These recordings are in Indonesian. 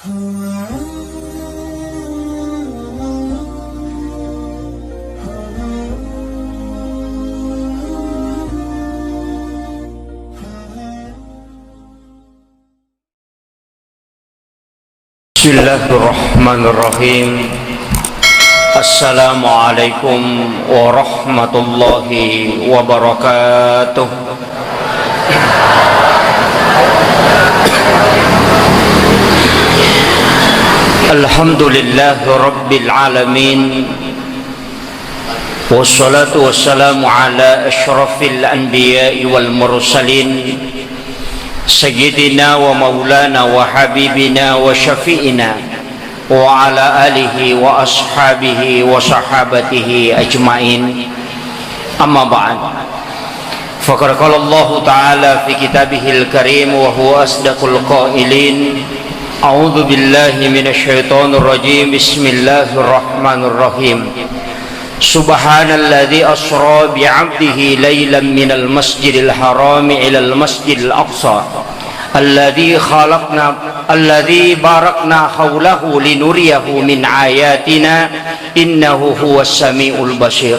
Bismillahirrahmanirrahim. Assalamualaikum warahmatullahi wabarakatuh. Alhamdulillahi rabbil alamin. Wassalatu wassalamu ala asyrafil anbiya'i wal mursalin, Sayyidina wa maulana wa habibina wa syafi'ina wa ala alihi wa ashabihi wa sahabatihi ajma'in. Amma ba'd. Faqad qala Allah ta'ala fi kitabihil karim wa huwa asdaqul qailin. A'udzu billahi minasyaitonir rajim. Bismillahirrahmanirrahim. Subhanalladzi asra bi'abdihi laylan minal masjidil harami ilal masjidil aqsa alladzi barakna hawlahu linuriyahu min ayatina innahu huwas samiul basir.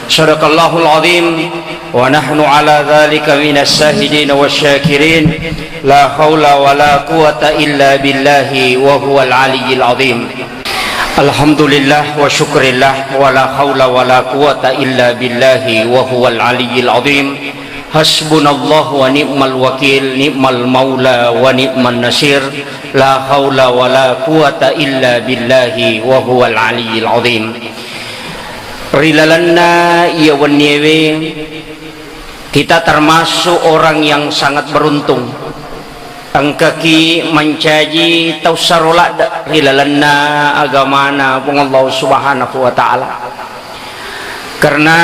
Shadaqallahul azim wa nahnu ala dzalika minas shahidin wasyakirin. La haula wala quwata illa billahi wa huwal aliyyil azim. Alhamdulillah wa syukrillah wa la hawla wa la quwata illa billahi wa huwal aliyyil azim. Hasbunallahu wa ni'mal wakil, ni'mal maula wa ni'man nasir. La hawla wa la quwata illa billahi wa huwal aliyyil azim. Rilalanna iya waniewe, kita termasuk orang yang sangat beruntung. Angkaki mencaji tausarola rilalanna agamana pun Allah subhanahu wa ta'ala, karena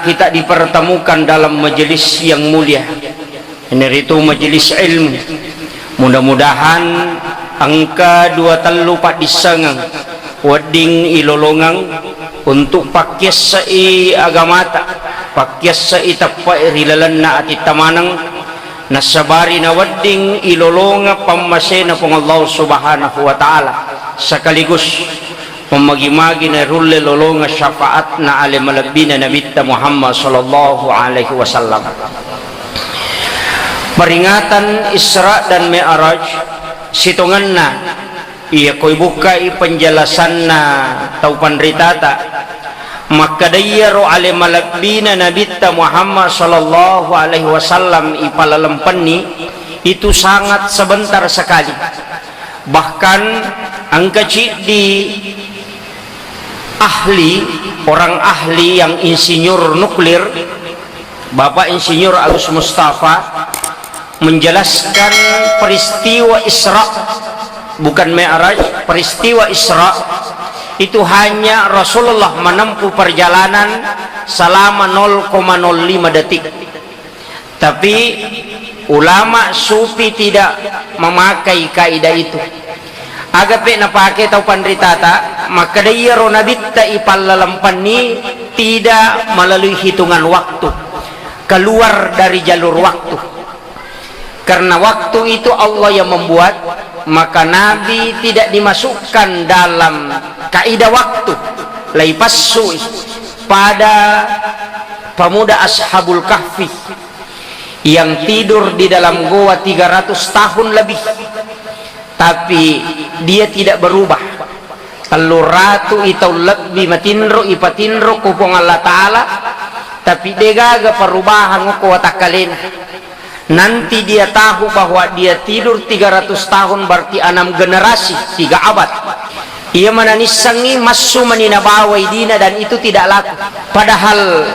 kita dipertemukan dalam majelis yang mulia ini, itu majelis ilmu. Mudah-mudahan angka 234 disangang wading ilolongang untuk pakyas sai agamata, pakyas sai tapai rilalanna ati tamanang nasabari na wadding ilolonga pamasena pong Allah subhanahu wa ta'ala, sekaligus memagi-magi na rulle lolonga syafaat na alimalabina nabita Muhammad sallallahu alaihi wasallam. Peringatan Isra dan Mi'raj situngan na iya koy bukai penjelasan na taupan ritata, maka dayaro alimalabina nabita Muhammad sallallahu alaihi wasallam ipalalampanni itu sangat sebentar sekali. Bahkan ang kecil di ahli, orang ahli yang insinyur nuklir, Bapak Insinyur Agus Mustafa menjelaskan peristiwa Isra bukan Mi'raj, peristiwa Isra itu hanya Rasulullah menempuh perjalanan selama 0,05 detik. Tapi ulama sufi tidak memakai kaidah itu. Agape na pakai tau pandritata, maka dayaro nabitta ipalalampanni tidak melalui hitungan waktu, keluar dari jalur waktu. Karena waktu itu Allah yang membuat, maka Nabi tidak dimasukkan dalam kaidah waktu. Laipasui pada pemuda Ashabul Kahfi yang tidur di dalam goa 300 tahun lebih, tapi dia tidak berubah. Telur ratu itau lebih matinro ipatinro kupong Allah Ta'ala, tapi degaga perubahan ngukuwatakalin. Nanti dia tahu bahwa dia tidur 300 tahun berarti 6 generasi, 3 abad. Ia menanisangi masu maninabawai dina, dan itu tidak laku. Padahal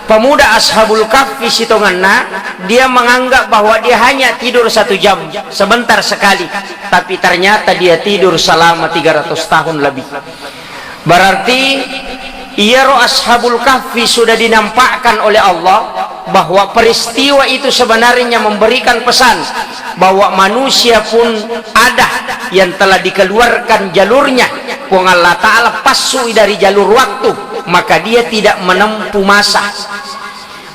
pemuda Ashabul Kahfi sitonganna, dia menganggap bahwa dia hanya tidur 1 jam, sebentar sekali, tapi ternyata dia tidur selama 300 tahun lebih. Berarti Iyaro Ashabul Kahfi sudah dinampakkan oleh Allah bahwa peristiwa itu sebenarnya memberikan pesan bahwa manusia pun ada yang telah dikeluarkan jalurnya, pun Allah Ta'ala pasui dari jalur waktu, maka dia tidak menempuh masa.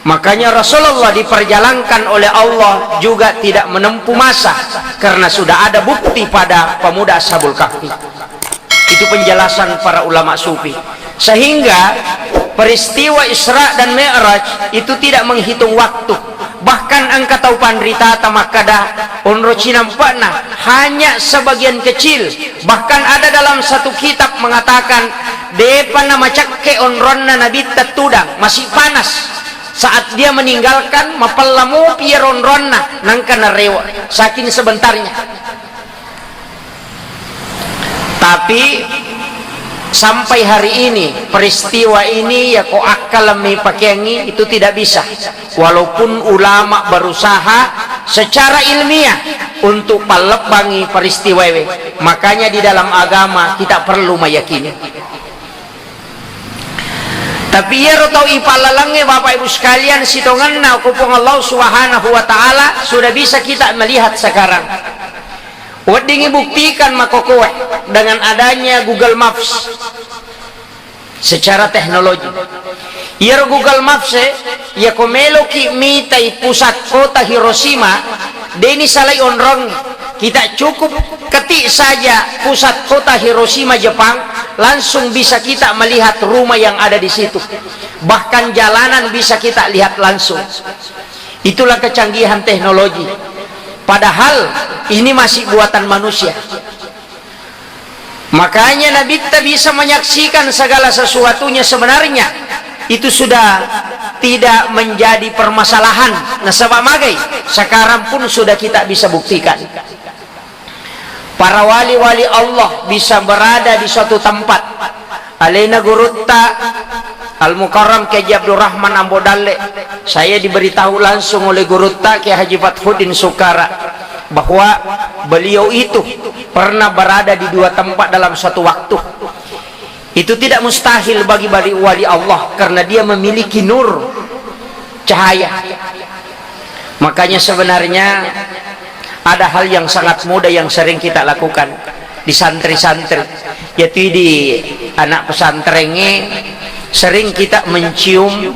Makanya Rasulullah diperjalankan oleh Allah juga tidak menempuh masa, karena sudah ada bukti pada pemuda Ashabul Kahfi. Itu penjelasan para ulama sufi. Sehingga peristiwa Isra dan Mi'raj itu tidak menghitung waktu. Bahkan angka tahu pandrita tamakada onro cinampana hanya sebagian kecil. Bahkan ada dalam satu kitab mengatakan depan nama cakke onronna nabi tudang masih panas saat dia meninggalkan mapallamu pieronronna nangkana rewa saking sebentarnya. Tapi sampai hari ini peristiwa ini ya kok akalami pakengi itu tidak bisa, walaupun ulama berusaha secara ilmiah untuk palebangi peristiwa ini. Makanya di dalam agama kita perlu meyakini. Tapi ya rotau ipalalange Bapak Ibu sekalian sitonganna kupung Allah Subhanahu wa taala sudah bisa kita melihat sekarang. Wadingi buktikan makokowe dengan adanya Google Maps secara teknologi. Ia Google Maps ya komelo ki mitai pusat kota Hiroshima deni salai onrong kita cukup ketik saja pusat kota Hiroshima Jepang langsung bisa kita melihat rumah yang ada di situ. Bahkan jalanan bisa kita lihat langsung. Itulah kecanggihan teknologi. Padahal ini masih buatan manusia. Makanya Nabi kita bisa menyaksikan segala sesuatunya sebenarnya itu sudah tidak menjadi permasalahan. Nah sebab magai sekarang pun sudah kita bisa buktikan. Para wali-wali Allah bisa berada di suatu tempat. Alaina Gurutta Al-Mukarram Kiai Abdurrahman Ambodalle, saya diberitahu langsung oleh Gurutta Kiai Haji Fathuddin Sukara bahwa beliau itu pernah berada di dua tempat dalam satu waktu. Itu tidak mustahil bagi wali Allah karena dia memiliki nur cahaya. Makanya sebenarnya ada hal yang sangat mudah yang sering kita lakukan di santri-santri, yaitu di anak pesantrennya sering kita mencium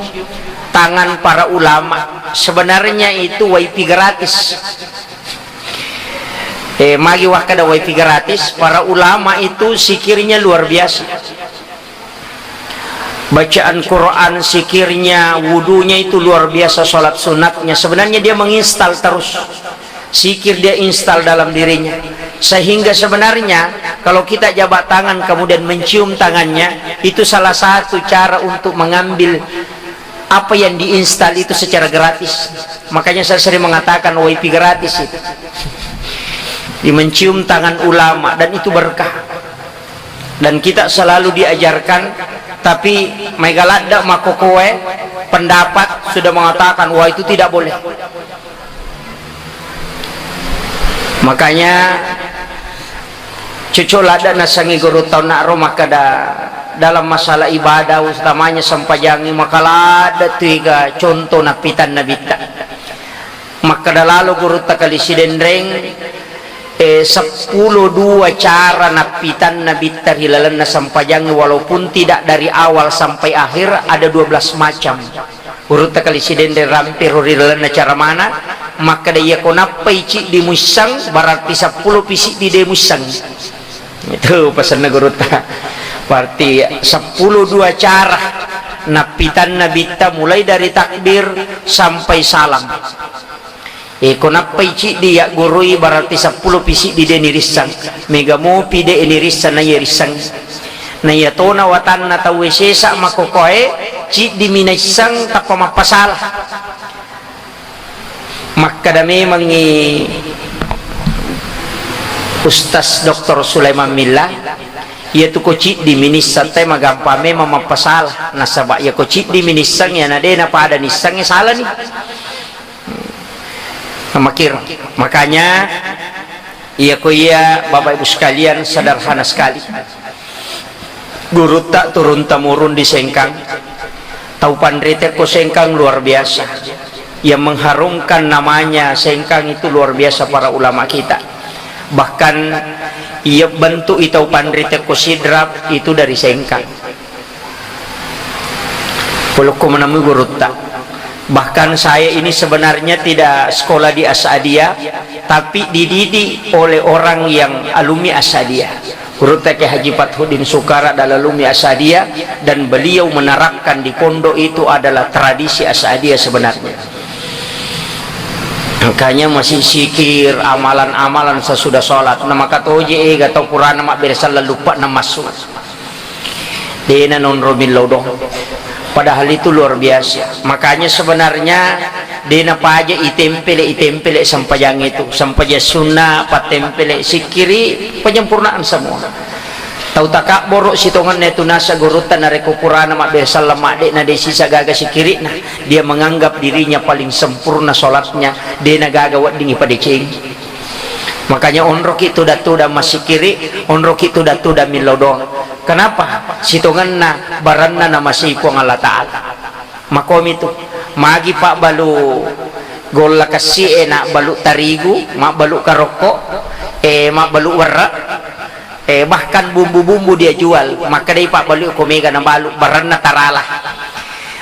tangan para ulama. Sebenarnya itu wifi gratis. Magi wakada wifi gratis. Para ulama itu sikirnya luar biasa. Bacaan Quran sikirnya, wudunya itu luar biasa, sholat sunatnya. Sebenarnya dia menginstal terus. Sikir dia instal dalam dirinya. Sehingga sebenarnya kalau kita jabat tangan kemudian mencium tangannya, itu salah satu cara untuk mengambil apa yang diinstal itu secara gratis. Makanya saya sering mengatakan wifi gratis itu di mencium tangan ulama, dan itu berkah. Dan kita selalu diajarkan, tapi megalada makokowe pendapat sudah mengatakan wah itu tidak boleh. Makanya cucolada nasangi guru tau nak maka dalam masalah ibadah utamanya sampajangi makalada tiga contoh napitan nabita. Maka lalu guru takali sidendreng 10 cara napitan nabita hilalan na sampajangi, walaupun tidak dari awal sampai akhir ada 12 macam. Guru takali sidendreng rampir hilalan na cara mana? Maka dia konapai cik di musang berarti 10 pisik di de musang. Itu pesan guru ta. Berarti 10 cara napitan nabita mulai dari takbir sampai salam. Konapai cik dia gurui berarti 10 pisik di de nirisang. Mega mo pide inirisang na yerisang. Na yatona watan na tawesesa makokoe cik di minaisang tapamapasalah. Maka dami mangi Ustaz Dr. Sulaiman Millah yaitu kocik di minisang teh magampame mamapasalah nasabak ya kocik di minisang ya nade na pada nisang ya salah nih makir. Makanya iya ko iya Bapak Ibu sekalian sederhana sekali. Guru tak turun temurun di Sengkang, tahu pandrite ko Sengkang luar biasa. Yang mengharumkan namanya Sengkang itu luar biasa para ulama kita. Bahkan ia bentuk itu pandrite ko sidrap itu dari Sengkang. Kalau ko menemui guru tak Bahkan saya ini sebenarnya tidak sekolah di Asadiyah, tapi dididik oleh orang yang alumni Asadiyah. Guru TK Haji Fathuddin Sukara adalah alumni Asadiyah, dan beliau menerapkan di pondok itu adalah tradisi Asadiyah sebenarnya. Makanya masih sikir, amalan-amalan sesudah sholat. Nama kata oje atau Quran nama biasa lupa nama masuk. Dena non robin lodong. Padahal itu luar biasa. Makanya sebenarnya dena paja itempele sampajang itu, sampaja sunnah patempele sikiri penyempurnaan semua. Tahu tak borok sitongan netu nasa gurutan nareko Qur'an mak biasa lemak dek na desi sagaga sikiri nah dia menganggap dirinya paling sempurna solatnya dena gaga wat dingi pada cing. Makanya onrok itu datu dah masih kiri, onrok itu datu dah milodong. Kenapa? Sitongan na baranna na masih ipong Allah Ta'ala. Makom itu magi pak balu gola kasih nak balu tarigu, mak balu karoko, mak balu warak, bahkan bumbu-bumbu dia jual. Maka dari pak balu komega na balu baranna taralah.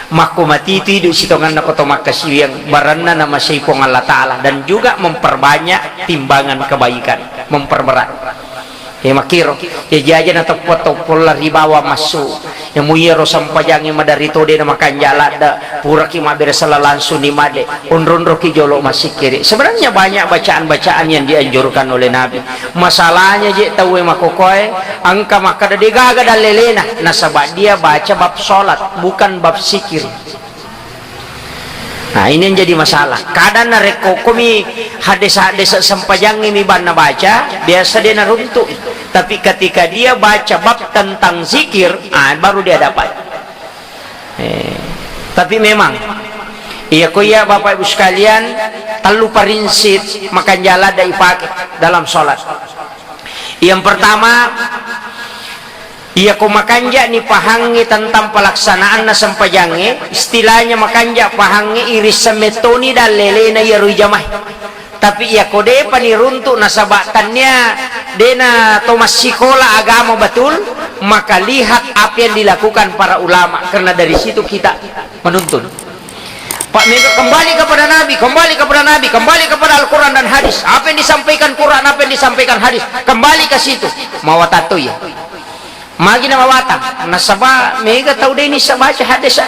Mako mati itu hidup sitongan na koto makasih yang baranna na masih ipong Allah Ta'ala, dan juga memperbanyak timbangan kebaikan, memperberat. Makiro ya jajan atau pola ribawa masuk yang muyero sampajangi madarito de makan jalada pura ki mabere langsung di made unrunro ki jolo masih kiri. Sebenarnya banyak bacaan-bacaan yang dianjurkan oleh Nabi. Masalahnya je tahu makokoy angka maka de gaga dalelena nasabah dia baca bab salat bukan bab sikir. Nah ini yang jadi masalah. Kadang nareko kami hadis-hadis sempajang mi bana baca biasa dia naruntuk. Tapi ketika dia baca bab tentang zikir, baru dia dapat. Tapi memang, iya kuya Bapak Ibu sekalian, terlalu perinsit makan jala dari pakai dalam sholat. Yang pertama, iya ko makanja ni pahangi tentang pelaksanaan na sampajange, istilahnya makanja pahangi iris semetoni dan lele na yaru jamah. Tapi iya kode paniruntuk nasabatannya dena Thomas Sikola agama betul, maka lihat apa yang dilakukan para ulama, karena dari situ kita menuntun. Pak Mega kembali kepada Nabi, kembali kepada Nabi, kembali kepada Al-Quran dan hadis. Apa yang disampaikan Quran, apa yang disampaikan hadis, kembali ke situ. Mawatatu ya. Magi nama watang. Nasabah Mega tahu deh ini baca hadis.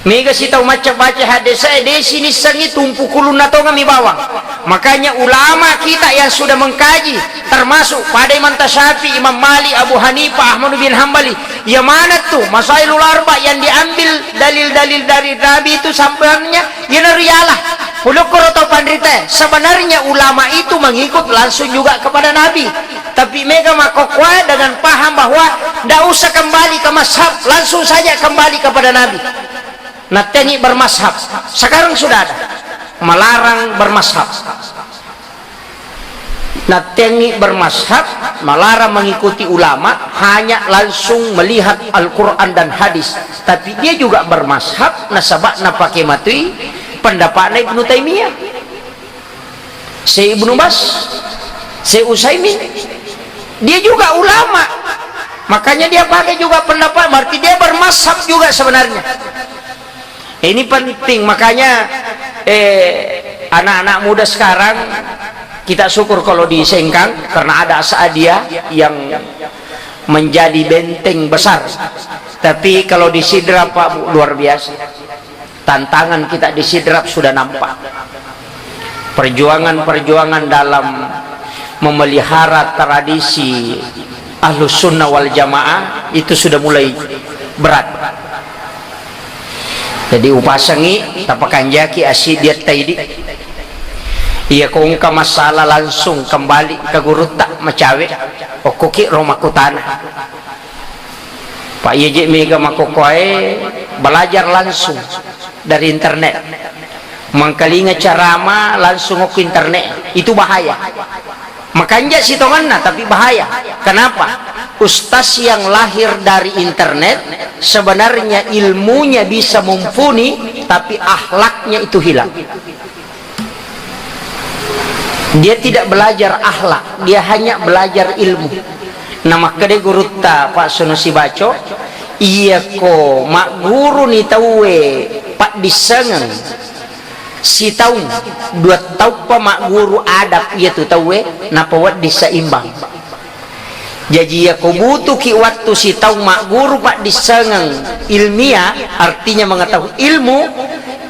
Mega si tahu macam baca hadis saya di sini sangi tumpu kulun atau ngami bawang. Makanya ulama kita yang sudah mengkaji, termasuk pada Imam Syafi'i, Imam Malik, Abu Hanifah, Ahmad bin Hambali, yang mana tuh Masailul Arba yang diambil dalil-dalil dari Nabi itu sampainya yang rialah. Pulukuro atau pandrite, sebenarnya ulama itu mengikut langsung juga kepada Nabi. Tapi Mega makokwa dengan paham bahwa tidak usah kembali ke mazhab, langsung saja kembali kepada Nabi. Nah, tengi bermazhab sekarang sudah ada melarang bermazhab. Nah, tengi bermazhab melarang mengikuti ulama, hanya langsung melihat Al-Quran dan hadis. Tapi dia juga bermazhab nasabak na pakai matui pendapat Ibnu Taimiyah, Syekh Ibnu Bas, Syekh Utsaimin, dia juga ulama. Makanya dia pakai juga pendapat, berarti dia bermazhab juga sebenarnya. Ini penting. Makanya anak-anak muda sekarang kita syukur kalau di Sengkang, karena ada Asadiyah yang menjadi benteng besar. Tapi kalau di Sidrap Pak luar biasa. Tantangan kita di Sidrap sudah nampak. Perjuangan-perjuangan dalam memelihara tradisi Ahlus Sunnah wal Jamaah itu sudah mulai berat. Jadi upasangi tapakan jaki asyik dia taidi. Ia kongka masalah langsung kembali ke guru tak macawe okoki romaku tanah. Pak Yeje Mega makokoe belajar langsung dari internet. Mangkalinga carama langsung ke internet, itu bahaya. Makanya sitonganna tapi bahaya. Kenapa? Ustaz yang lahir dari internet sebenarnya ilmunya bisa mumpuni, tapi akhlaknya itu hilang. Dia tidak belajar akhlak, dia hanya belajar ilmu. Nama kede guru ta Pak Sunusi Baco, iya ko mak guru ni tawe pak disengeng si tahu dua tahu pa mak guru adab ia tu tahu napa wat disaimbang. Jadi ya kau butuh ki waktu si tahu mak guru pak disengeng ilmiah, artinya mengetahui ilmu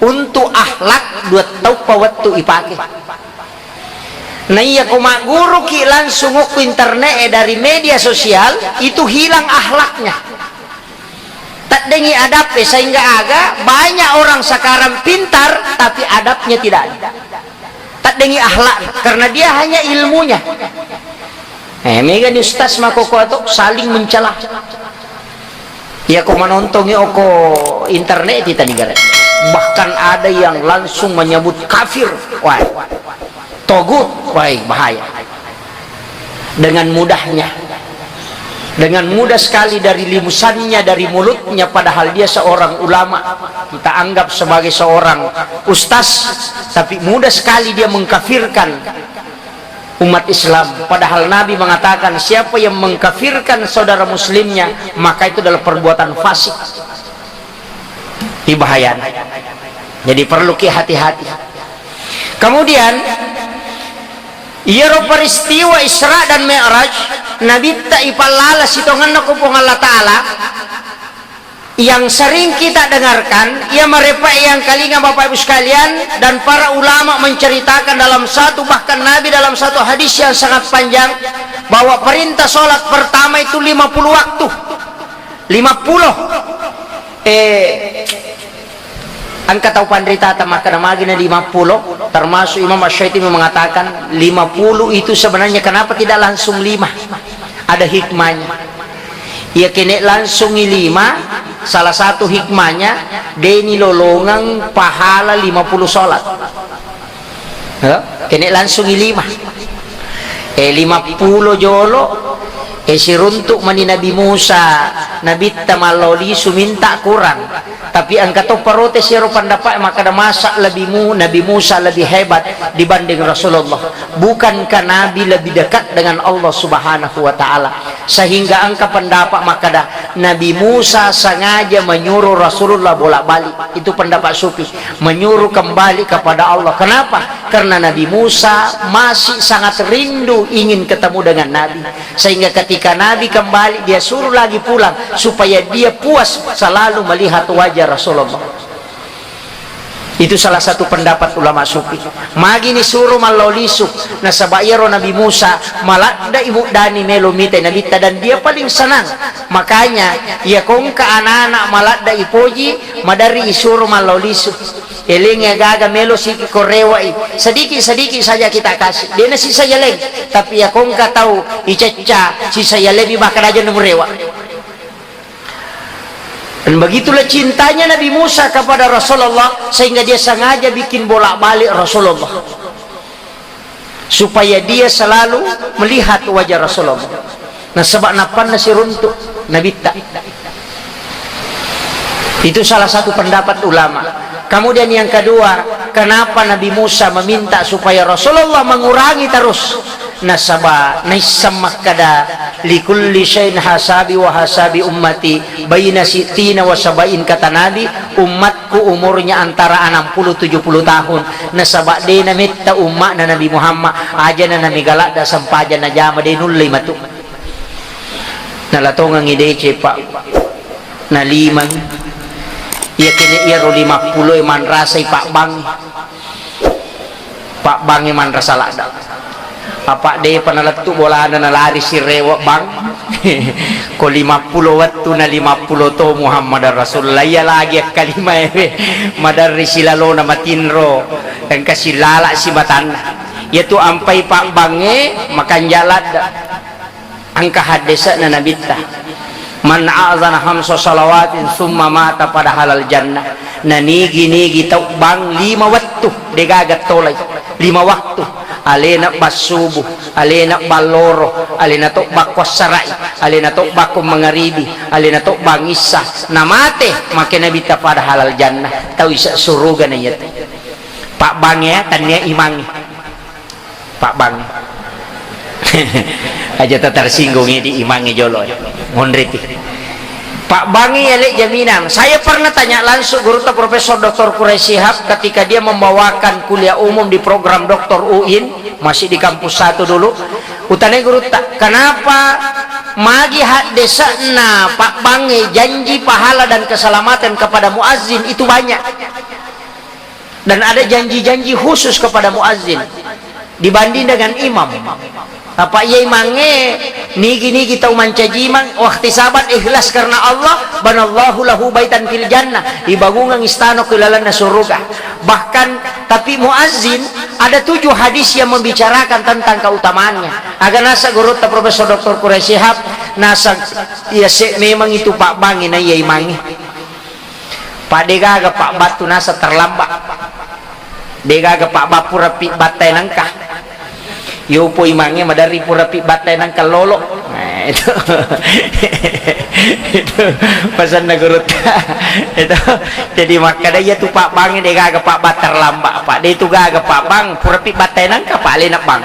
untuk akhlak dua tahu pa waktu ipake. Nah iya kau mak guru ki langsung ke internet dari media sosial itu hilang akhlaknya. Tak dengi adab sehingga aga banyak orang sekarang pintar tapi adabnya tidak ada. Tak dengi akhlak karena dia hanya ilmunya. Mega ni ustaz makoko atau saling mencela. Ya kau menontonnya oko internet kita negara. Bahkan ada yang langsung menyebut kafir, wah, togut, wah bahaya. Dengan mudahnya, dengan mudah sekali dari limusannya, dari mulutnya, padahal dia seorang ulama, kita anggap sebagai seorang ustaz, tapi mudah sekali dia mengkafirkan umat Islam. Padahal Nabi mengatakan siapa yang mengkafirkan saudara muslimnya maka itu adalah perbuatan fasik. Ini bahaya. Jadi perlu hati-hati. Kemudian ia peristiwa Isra dan Mi'raj Nabi tak ipalala sitongan ku Allah Ta'ala yang sering kita dengarkan, ia merepak yang kalingan Bapak Ibu sekalian, dan para ulama menceritakan dalam satu, bahkan Nabi dalam satu hadis yang sangat panjang, bahwa perintah sholat pertama itu 50 waktu 50 angka tahu pandrita maka namanya 50, termasuk Imam Asy-Syafi'i mengatakan 50 itu sebenarnya kenapa tidak langsung 5, ada hikmahnya. Ya kene langsung 5, salah satu hikmahnya deni lolongan pahala 50 sholat. Kene langsung 5 50 jolo siruntuk mani Nabi Musa Nabi tamaloli suminta kurang, tapi angka to protes siro pendapat maka ada masa Nabi Musa lebih hebat dibanding Rasulullah. Bukankah Nabi lebih dekat dengan Allah Subhanahu wa Ta'ala, sehingga angka pendapat maka ada Nabi Musa sengaja menyuruh Rasulullah bolak-balik. Itu pendapat sufi, menyuruh kembali kepada Allah. Kenapa? Karena Nabi Musa masih sangat rindu ingin ketemu dengan Nabi, sehingga ketika Nabi kembali dia suruh lagi pulang supaya dia puas selalu melihat wajah Rasulullah. Itu salah satu pendapat ulama sufi. Magi ni suruh malolisuk na sabayaro Nabi Musa malada ibu dani melumite Nabi dan dia paling senang. Makanya ya kong ka anak-anak malada ipoji madari isuruh malolisuk. Elingnya gaga melo si korewai sedikit-sedikit saja kita kasih. Dia nasi saya lagi, tapi ya kong ka tahu icaca si saya lebih bahkan aja nemurewa. Dan begitulah cintanya Nabi Musa kepada Rasulullah, sehingga dia sengaja bikin bolak-balik Rasulullah supaya dia selalu melihat wajah Rasulullah. Nah sebab napan nasi runtuk Nabi tak. Itu salah satu pendapat ulama. Kemudian yang kedua, kenapa Nabi Musa meminta supaya Rasulullah mengurangi terus? Nasaba naisammak kada likulli syai'in hasabi wa hasabi ummati baina sittina wa sabain, kata Nabi umatku umurnya antara 60-70 tahun. Nasaba de namitta umma na Nabi Muhammad aja na Nabi galak da sampaja na jama de nulli matu nalatongang ide cepak na liman ia kini ia ro 50 iman rasai Pak Bang iman rasa lada apa deh panalatu bola na lari si rewa bang ko 50 waktu na 50 to Muhammad Rasulullah ya lagi kalima madar silalo na matinro dan kasih lala si batan yaitu ampai Pak Bange makan jalad angka hadisa na nabita man a'zana hamsa salawatin summa mata pada halal jannah na nigi tau bang 5 waktu degagat tolay 5 waktu alena basubuh, alena baloro, alena tok bakwas sarai, alena tok bakum mangaribi, alena tok bangisa namate makin nabi ta pada halal jannah tahu isa suruga na yat. Pak Bang ya tanya imangi Pak Bang aja tak tersinggung di imangi jolo mondriti Pak Bangi elek jaminan. Saya pernah tanya langsung guru Profesor Dr. Quraisy Shihab ketika dia membawakan kuliah umum di program Dr. UIN, masih di kampus 1 dulu. Utane guru tak, kenapa magi hak desa na Pak Bangi janji pahala dan keselamatan kepada muazzin itu banyak. Dan ada janji-janji khusus kepada muazzin dibanding dengan imam. Apa iya imange nigi tahu mancajiman waktu sabat ikhlas karena Allah banallahu lahu baitan fil jannah ibagungang istana kelalana surga. Bahkan tapi muazzin ada 7 hadis yang membicarakan tentang keutamaannya. Agar nasa guru Profesor Dr. Quraisy Shihab nasa ya memang itu Pak Bangi na iya imange. Pak degaga Pak Batu nasa terlambat. Degaga Pak Bapura pi batai nangkah. Yupo imangnya madari pura pi batai nang kalolo. Nah, itu itu pesan nagurut itu. Jadi maka dia tuh Pak Bang dia gak Pak Batar lambak Pak dia itu gak Pak Bang pura pi batai nang ka Pak Lenak Bang.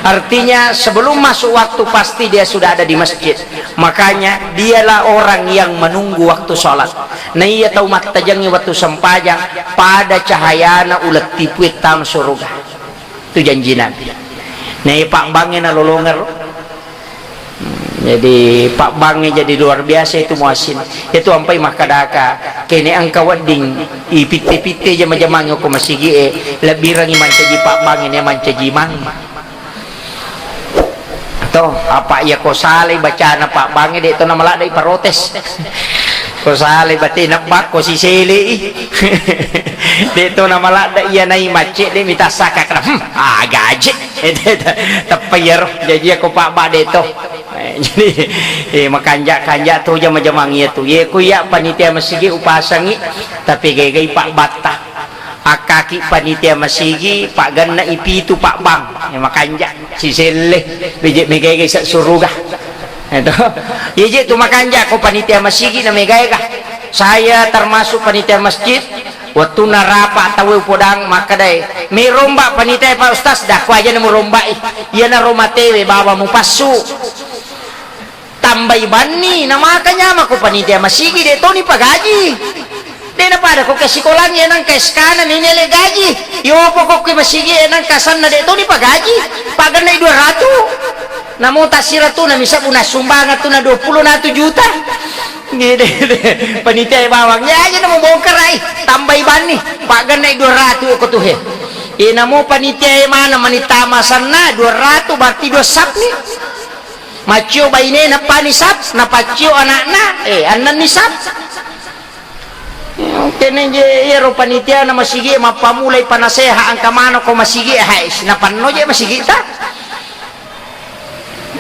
Artinya sebelum masuk waktu pasti dia sudah ada di masjid. Makanya dialah orang yang menunggu waktu sholat. Nah ia tahu mata jangnya waktu sempajang pada cahayana ulet tipu hitam surga. Itu janji Nabi. Nah Pak Bangnya nolonger. Jadi Pak Bangnya jadi luar biasa itu muasin. Itu sampai makadaka kene angka wading ipite-pite jama-jamangnya ko masigi lebih rangi mancaji Pak Bangnya mancaji mang. Toh apa ya ko saleh bacana Pak Bangnya de itu nama ladai protes. Ko saleh batin nak ko si sele. Dito na malada iya na imace de mita saka kena gaji tapayar jadi aku Pak Ba dito jadi makanja tuh jama-jamang itu ye kuya panitia masigi upasangi tapi gay Pak Bata akaki panitia masigi Pak Ganna ipitu Pak Bang ya makanja si sele bije megay sa suruga itu ye tu makanja ko panitia masigi na megay ka saya termasuk panitia masjid waktu narapa tahu podang maka dai may romba panitia Pak Ustaz dah ku aja na mo romba iya na roma tewe bawa mo pasu tambay bani na makanya mako panitia masigi de to ni pagaji de na pada ko kasi ko lang yan ang kaiskana ni nile gaji yo po ko masigi yan kasan na de to ni pagaji pagan na 200 namo tasira to na misa una sumbangan to na 20 na 2 juta gede panitia bawangnya aja na membongkar ay tambay bani pagan na 200 ko to he inamo panitia mana manitama sana 200 berarti 2 sap ni macio baine na panisap na pacio anak-na anan ni sap kene je ero panitia na masigi mapamulay panaseha ang kamano ko masigi hais na panno je masigi ta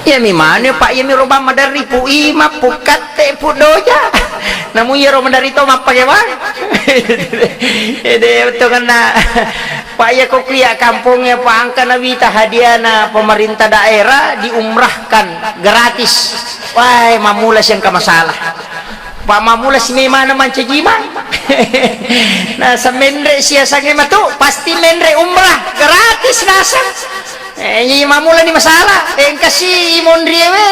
ya mi mana Pak ya mi roba madari pu ima pukate pu doja namu ya roba madari to mapage bang ede to kana Pak ya kok lihat kampungnya Pak angka nawita hadiana pemerintah daerah diumrahkan gratis wah mamulas yang ke masalah Pak mamulas ni mana mancajimang nah sa mendre siasangnya matu pasti mendre umrah gratis nasa ini mamula ni masalah yang kasih Mondrie we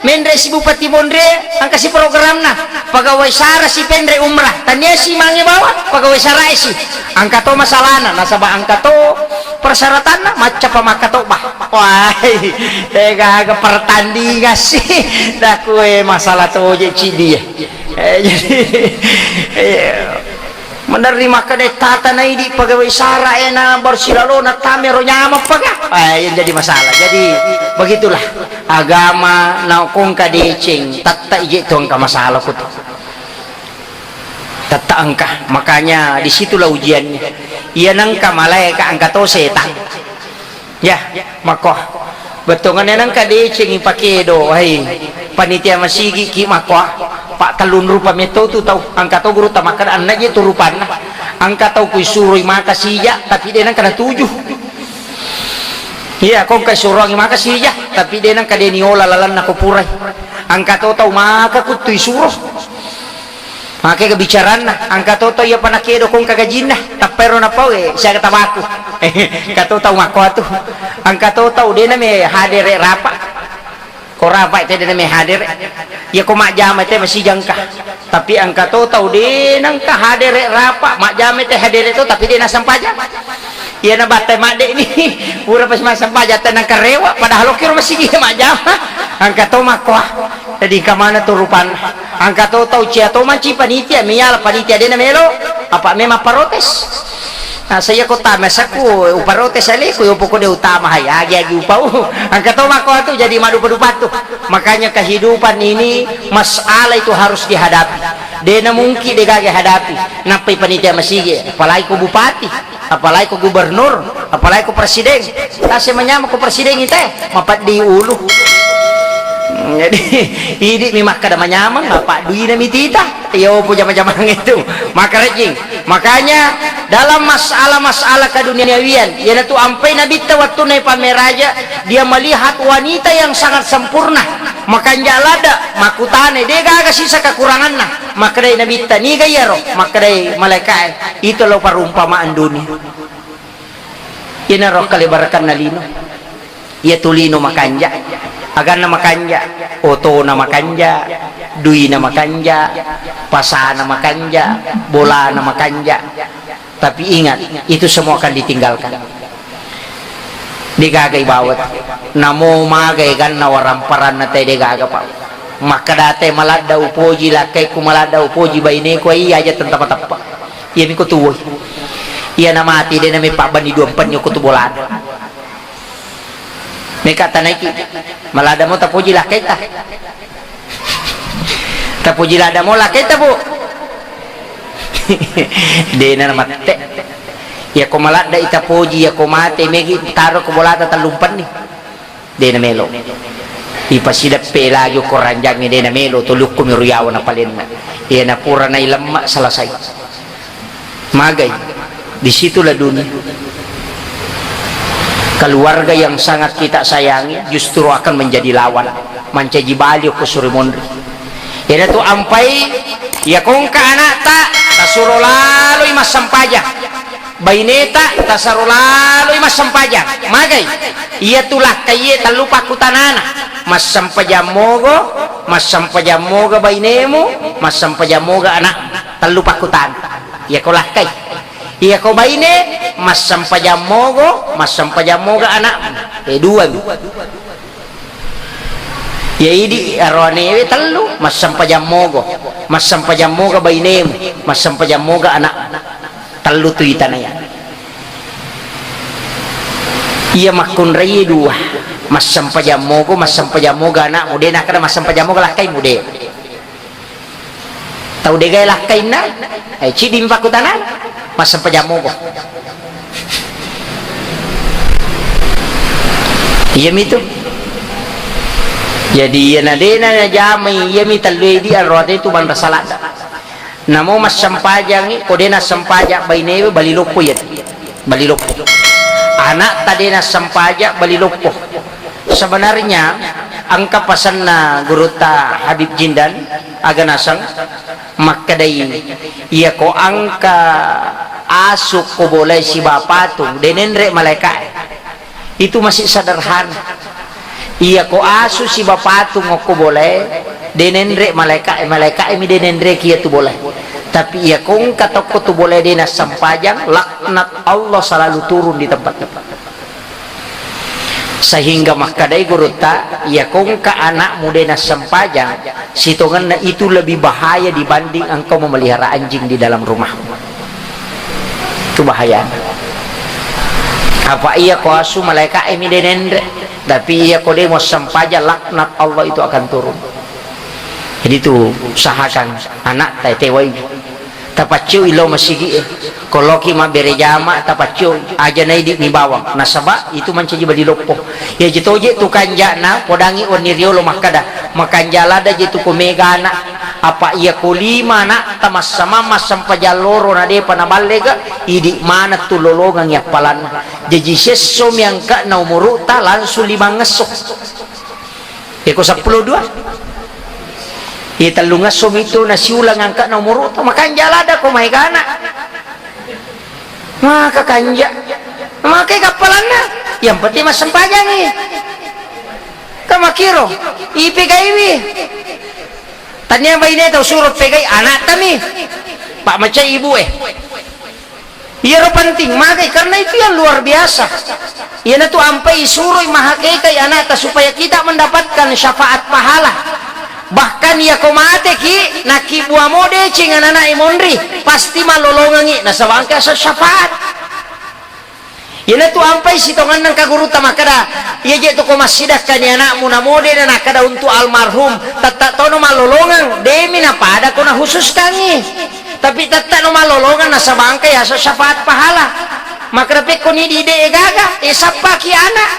mendre si Bupati Mondrie ang kasih program na pegawai sara si pendre umrah tanya si mangi bawa pegawai sara si angka to masalah na nasaba angka to persyaratan na maca pamaka to bah wah tega aga pertandingan sih dah kue masalah to je cidi jadi menerima kedai tata na idi pegawai sara ena bersilalo na tamero nyama paga yang jadi masalah. Jadi begitulah agama na kung kadecing tatta ije tuang ka masalah ko tatta angka makanya disitulah ujiannya iya nangka malaika angka to setan ya makoh betongan nang kadecing ipakedo hai panitia masigi ki makoh Pak talun rupa meto tu tahu angka tahu guru tamakan anaknya tu rupana angka tahu kui suroi maka sija tapi dia nang kena 7 iya kau kai suroi maka sija tapi dia nang kadeniola lalan nak purai angka tahu maka ku tui suruh maka kebicaraan nah angka tahu ya panakedo kong kagajin nah tapero na pau siya katabaku kato tahu mako tu angka tahu dia na me hadere rapa Korapa itu dia hadir ya ko mak jama itu masih jangka tapi angka tahu dia nangka hadir rapa mak jama itu hadir itu tapi dia nasam pajak ya na batai mak dek ni pura pas masam pajak tenang kerewa padahal lokir masih dia mak jama angka tahu mak kuah jadi kemana tuh rupan angka tahu cia tahu manci panitia miyal panitia dia namelo apa memang protes. Nah, saya kota masaku uparote sali ku pokok dia utama hay agi upau angkat tahu mako itu jadi madu-madu tuh makanya kehidupan ini masalah itu harus dihadapi dena mungkin dia hadapi napai panitia masih apalagi ku bupati apalagi ku gubernur apalagi ku presiden saya menyama ku presiden itu mapat di ulu jadi ini memang kada menyamang bapak duit mitita yo punya macam itu maka rejing makanya dalam masalah-masalah keduniawian yana tu ampai nabi waktu naik pameraja dia melihat wanita yang sangat sempurna maka jalada makutane dia gak sisa kekurangan nah maka dari nabi ni gaya roh maka dari malaikat itu lo perumpamaan dunia yana roh kalibarkan nalino ya tulino makanja agar nama kanja oto nama kanja dui nama kanja pasa nama kanja bola nama kanja tapi ingat itu semua akan ditinggalkan digagai bawat namo magai kan nawaramparan na tay digaga pa maka date malada upoji lakay ku malada upoji baine ko iya aja tentang patapa iya mi ko tuwoy iya na mati din na may pabani duang panyo ko tubolan may katanay ki malada mo tapuji lakay ta tapuji lada mo lakay ta po di na mate ya ko malada itapuji ya ko mate may taro ko bolata talumpan ni di na melo ipasidap pelagyo ko ranjang ni di na melo tuluk ko miruyawan na palin na iya na pura na ilama salasay magay di situ lah dunia keluarga yang sangat kita sayangi justru akan menjadi lawan mancaji balio ko surimondri ya tu ampai ya kong ka anak ta tasuro lalu imas sampaja baineta tasaro lalu imas sampaja magay iya tulah kaye talupa kutanana mas sampaja moga bainemu mas sampaja moga anak talupa kutan ya kolah kay iya ko baine mas sampajamoga anak dua ya idi arwane telu mas sampajamoga bainemu mas sampajamoga anak telu tu itanaya iya makun rai dua mas sampajamoga anak mude nak kada mas sampajamoga lakai mude tahu degay lakai na ay cidim pakutanan mas sampajamoga iya mito jadi iya na dena na jamay iya mi talwe di arwate itu banda salat namo mas sampajang ko dena sampaja baine baliloko yan baliloko anak tadena sampaja baliloko sebenarnya angka pasan na guruta Habib Jindan aganasang makadai iya ko angka asuk ko boleh si bapatung denenre malaikat itu masih sederhana iya ko asu si bapatung ko boleh denenre malaikat mi denenre kia tu boleh tapi iya kong katok tu boleh dinas sampajang laknat Allah selalu turun di tempat-tempat sehingga makadai guruta ya kong ka anak muda nas sampajang sitongan na itu lebih bahaya dibanding engkau memelihara anjing di dalam rumah itu bahaya apa iya ko asu malaikat emi denendre tapi iya ko demo sampaja laknat Allah itu akan turun jadi itu usahakan anak tewai tapacu ilo masigi kalau kima berejama tapacu aja naik di bawang nasaba itu mencaji badi lopo ya jitoje tu kanjana podangi onirio lo makada makanjalada jitu kumega anak apa ia kulima nak tamas sama mas sampajaloro na de panabalega idi mana tu lolongan ya palan jadi sesom yang ka na umuruta langsung 5 ngesok eko 12 iya talunga somito na siulang angka na umuruta makanjalada ko may gana maka kanja maka kapalan na yang penting mas sampajang kamakiro ipegaiwi tanya bayi ini tahu suruh pegai anak tami pak macam ibu iya penting makai karena itu yang luar biasa iya na tu ampai suruh mahakai kai anak supaya kita mendapatkan syafaat pahala bahkan ya komate ki naki buah mode cingan anak imondri pasti malolongangi nasa bangka sa syafaat yana tu ampai sitongan nang kaguru tamakada iya je tu komasidah kani anakmu na mode na nakada untuk almarhum tata tono malolongan demi na pada kona khusus kangi tapi tata no malolongan nasa bangka ya sa syafaat pahala maka dapat koni di ide gaga sapa ki anak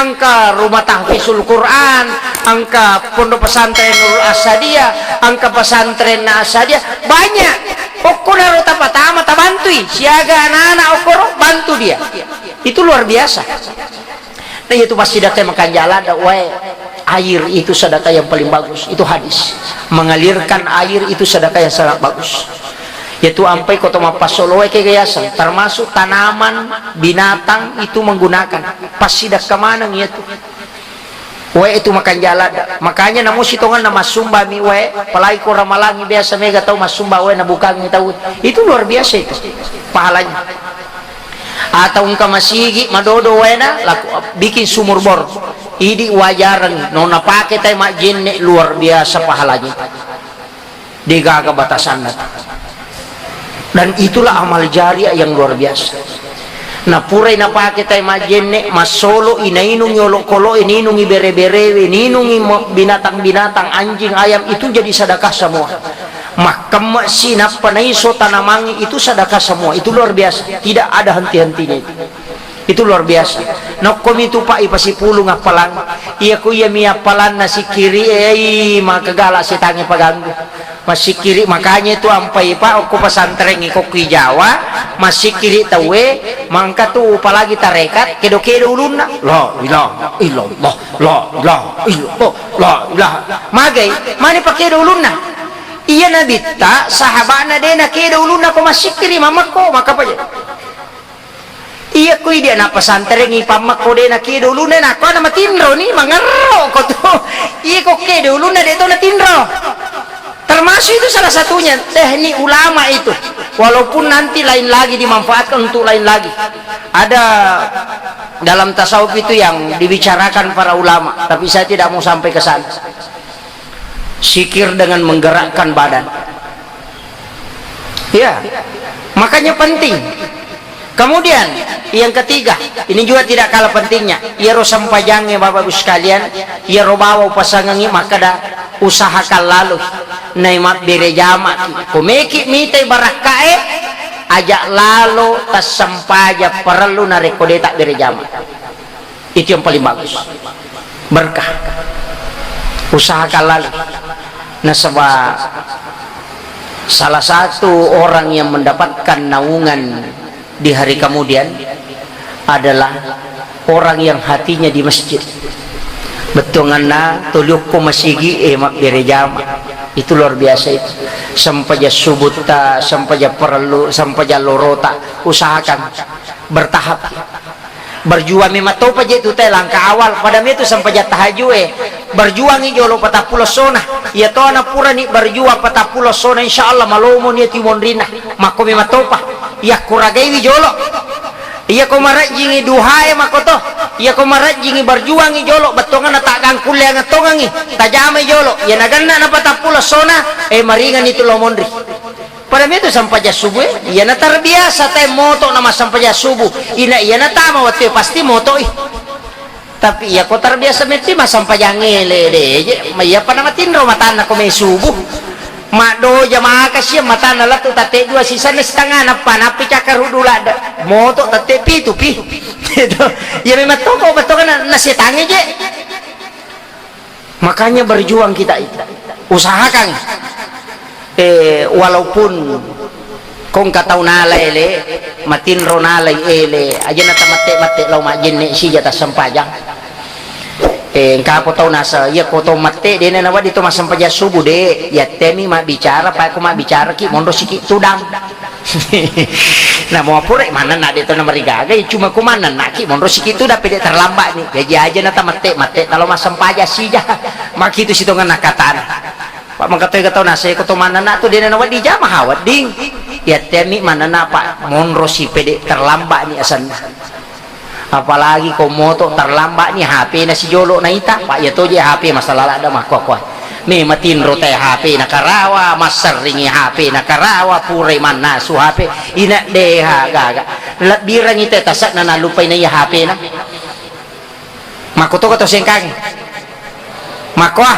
angka rumah tahfizul Quran, angka pondok pesantren Nurul Asadiyah, angka pesantren Asadiyah banyak. Okor naro tapatama tabantui, siaga anak-anak okor bantu dia. Itu luar biasa. Nah itu pasti datang makan jalan, air itu sedekah yang paling bagus. Itu hadis. Mengalirkan air itu sedekah yang sangat bagus. Yaitu ampai kota mapasolowe kegayasan termasuk tanaman binatang itu menggunakan pasti dah kemana itu itu makan jalan makanya namu sitongan nama sumba mi palai ko ramalangi biasa mega tahu mas sumba na bukan tahu itu luar biasa itu pahalanya atau engka masigi madodo na laku bikin sumur bor idi wajaran nona pakai tay mak jenne luar biasa pahalanya digaga batasan dan itulah amal jariah yang luar biasa. Nah purai na pakai tay majenne masolo inainung yolo kolo ininung ibere-bere ininung binatang-binatang anjing ayam itu jadi sedekah semua. Makam sinap panaiso tanamangi itu sedekah semua. Itu luar biasa. Tidak ada henti-hentinya itu luar biasa. Nok komi tu pak ipasi pulung apalan. Iya ku iya mi apalan nasi kiri maka galak si tangi paganggu. Masih kiri makanya itu ampai pak aku pesantren ikut ki Jawa masih kiri tawe mangka tu apalagi tarekat kedo-kedo ulunna la ilaha illallah la ilaha illallah la ilaha magai mani pakai ulunna iya nabi ta sahabana dena kedo ulunna ko masih kiri mamako maka pa iya kuy dia na pesantren ipamak ko dena kedo ulunna na ko na matinro ni mangaro ko to iya ko kedo ulunna de to na tinro termasuk itu salah satunya teknik ulama itu walaupun nanti lain lagi dimanfaatkan untuk lain lagi ada dalam tasawuf itu yang dibicarakan para ulama tapi saya tidak mau sampai ke sana zikir dengan menggerakkan badan ya makanya penting. Kemudian yang ketiga ini juga tidak kalah pentingnya ya ro sampajangnya bapak ibu sekalian ya ro bawa pasangannya maka dah usahakan lalu naimat berejama kumeki mitai barakae ajak lalu tas sampaja perlu narekode tak berejama itu yang paling bagus berkah usahakan lalu nah sebab salah satu orang yang mendapatkan naungan di hari kemudian adalah orang yang hatinya di masjid betonganna tulukku masigi mak berejama itu luar biasa itu sampaja subuta sampaja perlu sampaja lorota usahakan bertahap berjuang memang tahu aja itu teh langkah awal pada itu sampaja tahajue berjuang jolo patapulo sona ya to anak pura ni berjuang patapulo sona insyaallah malomo ni timon rina mako memang tahu ya kuragai jolo iya ko marat jingi duhae makoto iya ko marat jingi berjuang jolo betongan tak gangkul yang tongangi tajame jolo ya naganna na patapula sona maringan itu lomondri pada itu sampai subuh iya na terbiasa teh moto nama sampai subuh ina iya na tama waktu pasti moto tapi iya ko terbiasa meti mas sampai ngele deh iya pa nama tinro matana ko may subuh Mado jamaah kasih mata nala tu tate dua sisa setengah napa napi cakar hudula ada moto tate pi tu pi itu ya memang toko betul kan nasi tangi je makanya berjuang kita itu usahakan walaupun kong katau nalele matin ronalai aja nata mate lau majin si jata sempajang engkau tahu nasa ya koto mate dene nawa dito masampaja subuh de ya temi mak bicara pak aku mak bicara ki mondo siki tudang Nah mau pura mana nak itu nomor gaga cuma kumana nak ki mon rosik itu dapat dia terlambat nih gaji aja nata mate kalau masam paja sih jah mak itu sitongan nakatan pak mangkatoy kataw na saya kuto mana nak tuh dia nawa di jama hawat ding ya temi mana nak pak mon rosik pede terlambat nih asan apalagi komoto terlambat nih HP na si jolo na ita pak ya to je HP masalah ada mah kok nih matin rote HP nakarawa maseringi HP nakarawa pure mana su HP ina deha gaga birang ite tasak na nalupay na ya HP na makuto kato sengkang makwa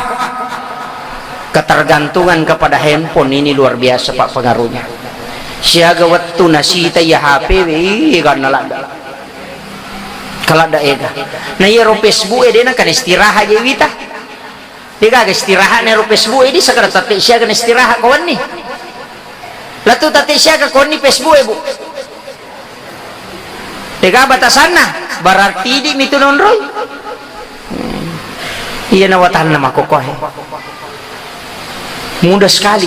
ketergantungan kepada handphone ini luar biasa pak pengaruhnya siaga waktu nasita ya HP kan nalada kalau ada ega nah ya ro Facebook ede na kan istirahat je wita tiga istirahat nih Facebook ini sekarang tati siya kan istirahat kawan nih latu tati siya ka kawan nih Facebook bu tiga batasan na berarti di mitu nonroy iya nawatan nama kokoh mudah sekali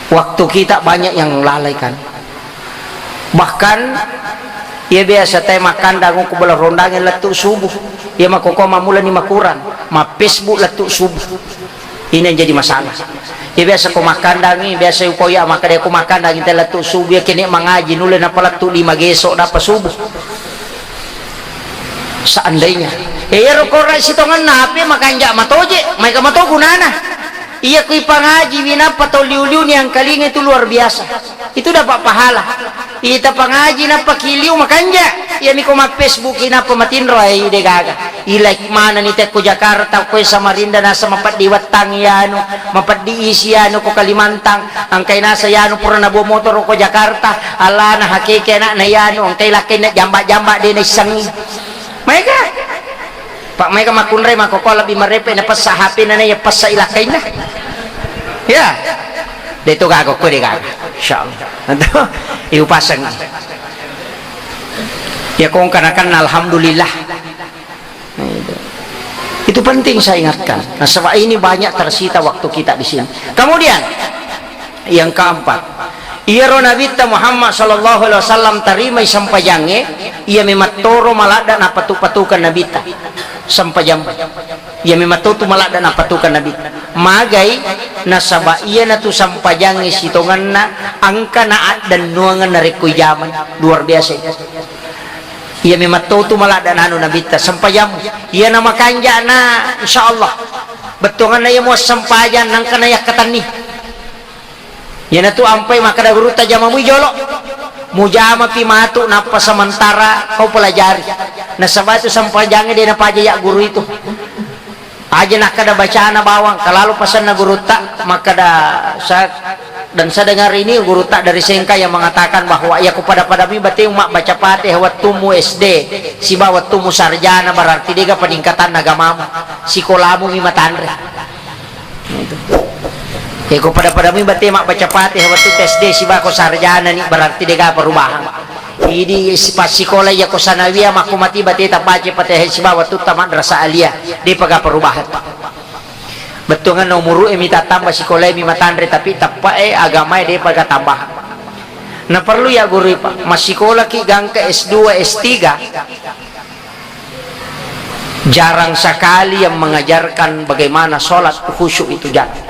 waktu kita banyak yang lalaikan bahkan ya biasa teh makan dangu ku belah rondangin letuk subuh ya mah koko mamula ni makuran ma Facebook letuk subuh ini yang jadi masalah ya biasa ko makan dangi biasa ukoya maka dia ko makan dangi teh letuk subuh ya kini mangaji nulen apa letuk 5 gesok dapat subuh seandainya ya rokora sitongan napi makan jak matoje mereka mato gunana iya kui pangaji winapa to liu-liu ni ang kalinga itu luar biasa itu dapat pahala ita pangaji na pakiliu makanja iya mi ko mag Facebook ina pamatinro ay de gaga ilike mana ni tek ko Jakarta ko Samarinda nasa mapadiwatang yano mapadiisi yano ko Kalimantang ang kay nasa yano pura na motor ko Jakarta ala na hakike na yano ang kay laki na jamba-jamba din isang mereka pak mereka makunray makokola bimarepe na pas sa HP na ya pas sa ilakay na ya dito gago ko di gago insyaallah nanti iupasang ya kung kanakan alhamdulillah itu penting saya ingatkan nah sebab ini banyak tersita waktu kita di sini kemudian yang keempat iya Nabi Muhammad sallallahu alaihi wasallam terima sampajange ia mematoro malada na patu-patukan Nabi sampai jam ia mematutu malada na patukan Nabi magai nasaba iya na tu sampajange sitongan na angka naat dan nuangan na rekuy jaman luar biasa ia mematutu malada na anu Nabi sampai jam ia na makanja na insyaallah betungan na iya mo sampajan nang kanayak katani ya na tu ampai makada guru tajamamu jolo mujama pimatu napa sementara kau pelajari nah sabatu sampajangnya dia napa aja ya guru itu aja nak kada bacaan bawang kalau pesan na guru tak maka dan saya dengar ini guru tak dari Sengka yang mengatakan bahwa ya kepada mi berarti mak baca Fatihah waktumu SD si bawa waktumu sarjana berarti dia peningkatan agamamu sikolamu mi matandre itu ya kepada mi berarti mak baca Fatihah waktu SD si bako sarjana nih berarti dia perubahan ini pas sekolah ya ko sanawiyah maku mati berarti tak baca Fatihah si bawa waktu tamat rasa aliyah dia pakai perubahan betul kan nomor minta tambah sekolah mi matandre tapi tapa agama dia pakai tambahan nah perlu ya guru pak masih sekolah ki gang ke S2 S3 jarang sekali yang mengajarkan bagaimana sholat khusyuk itu jarang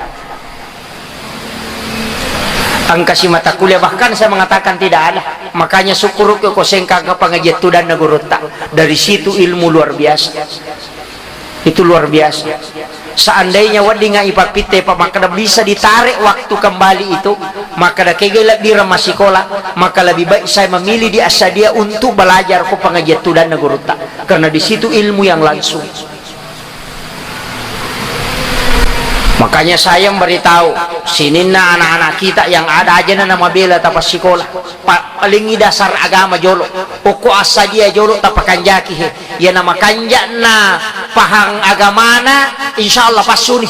angka si mata kuliah bahkan saya mengatakan tidak ada makanya syukur ke kosengka ke pengajian dan nagurutta dari situ ilmu luar biasa itu luar biasa seandainya wadinga ipapite maka bisa ditarik waktu kembali itu maka dah kegelak di ramah sekolah maka lebih baik saya memilih di Asadia untuk belajar ke pengajian dan nagurutta karena di situ ilmu yang langsung makanya saya memberitahu sini na anak-anak kita yang ada aja na nama bela tapas sekolah paling dasar agama jolo pokok asa dia jolo tapakan jaki ya nama kanja na pahang agamana insyaallah pas suni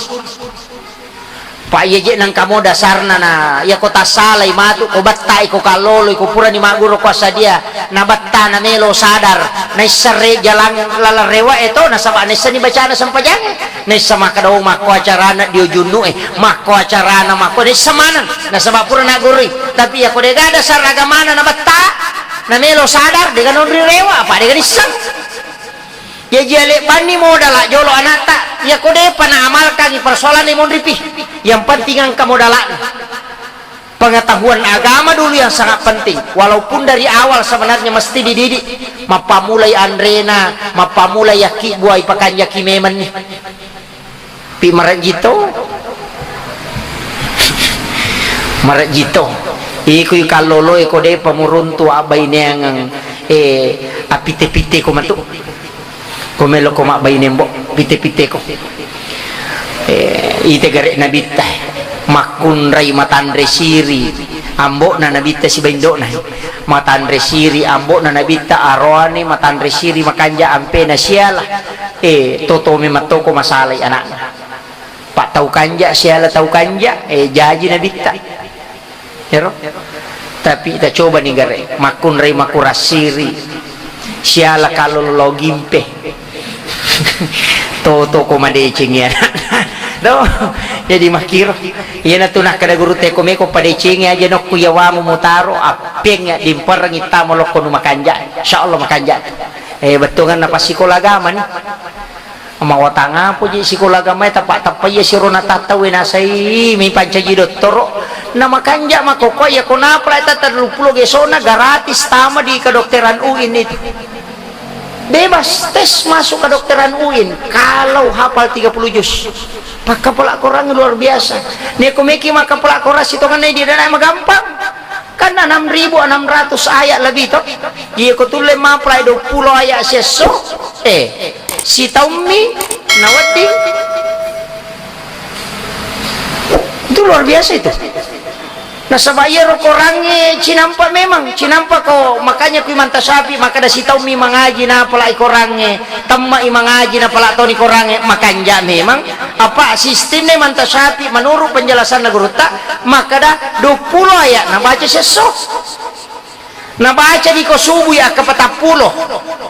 Pak yeje nang kamo dasarna na ya kota salay matu ko batta ko kalolo ko pura ni maguro ko sa dia na batta na melo sadar na isare jalan lalarewa ito na sa anesa ni bacana sampajang na sa makadaw mako acara na diujunu mako acara na mako ni samanan na sa pura na guri tapi ako de gada sa ragamana na batta na melo sadar de ganon rewa apa deganisang ya jale pani modal jolo anata ya kode panaamalkan persoalan ni mondripi yang penting ang kemodalan pengetahuan agama dulu yang sangat penting walaupun dari awal sebenarnya mesti dididik mapamulai andrena mapamulai yaki buai pakan yaki memen nih pi marajito iku kalolo kode pamuruntu abay niyang apite-pite ko matu komelo ko mabay nembo pite-pite ko ite gare nabita makunray matandre siri ambo na nabita si baindo na matandre siri ambo na nabita arwani matandre siri makanja ampe na siyala totomi matoko masalay anak pak tau kanja siyala tau kanja jaji nabita pero tapi kita coba nih gare makunray makurasiri siyala kalau logimpe toto ko madecing ya do jadi makir iya na tunah kada guru teko meko padecing aja nok kuyawamu mutaro apeng ya dimper ngita molok kono makanja insyaallah makanja betungan na pasikolaga man mawatanga po ji sikolaga may tapak-tapay ya sirona tatawin asay may pancaji doktoro na makanja makoko ya kunapla tatadlupulo gesona gratis tama di kedokteran UIN itu bebas tes masuk ke dokteran UIN kalau hafal 30 juz maka pelak Quran luar biasa nih komeki maka pelak Quran itu kan dia dan emang gampang kan 6.600 ayat lebih toh iya ko tulen maplay 20 ayat seso si taumi nawading itu luar biasa itu nah sabayar korangnya cinampa memang cinampa ko makanya kui manta sapi maka da sitaw mi mangaji na pala korangnya tamma i mangaji na pala toni korangnya makanja memang apa sistemnya manta sapi menurut penjelasan na guru tak maka da 20 ayat na baca sesok na baca di ko subuh ya ke 40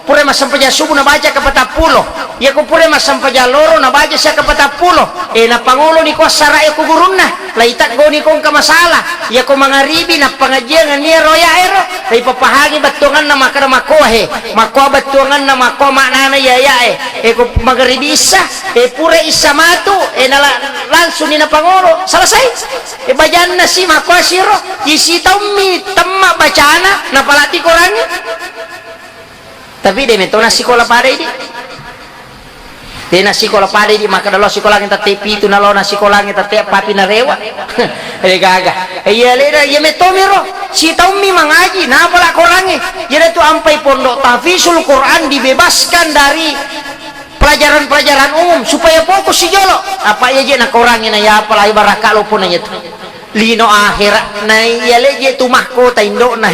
pure mas sampaja subuh na baca ke 40 ya ko pure mas sampaja loro na baca siya ke 40 na pangulo ni ko sara ya ko gurumna laitak go ni kong kamasalah ya ko mangaribi na pangajian ni roya ero ay papahagi batungan na makara makohe makoa batungan na makoa manana ya ko magaribi isa pure isa matu nala langsung ni na pangulo selesai bajan na si makoa siro isitaw mi tamma bacana na palati korangnya tapi de metona sikola pare di de na sikola pare di maka dalo sikola kita tepi itu nalo na sikola kita tep papi na rewa gaga iya leda ya metomiro si taumi mangaji na pala korangnya jadi tu ampai pondok tahfizul Quran dibebaskan dari pelajaran-pelajaran umum supaya fokus si jolo apa ya je na korangnya na ya pala ibarat lo pun aja tu lino akhirat na yale je tu mahkota indok na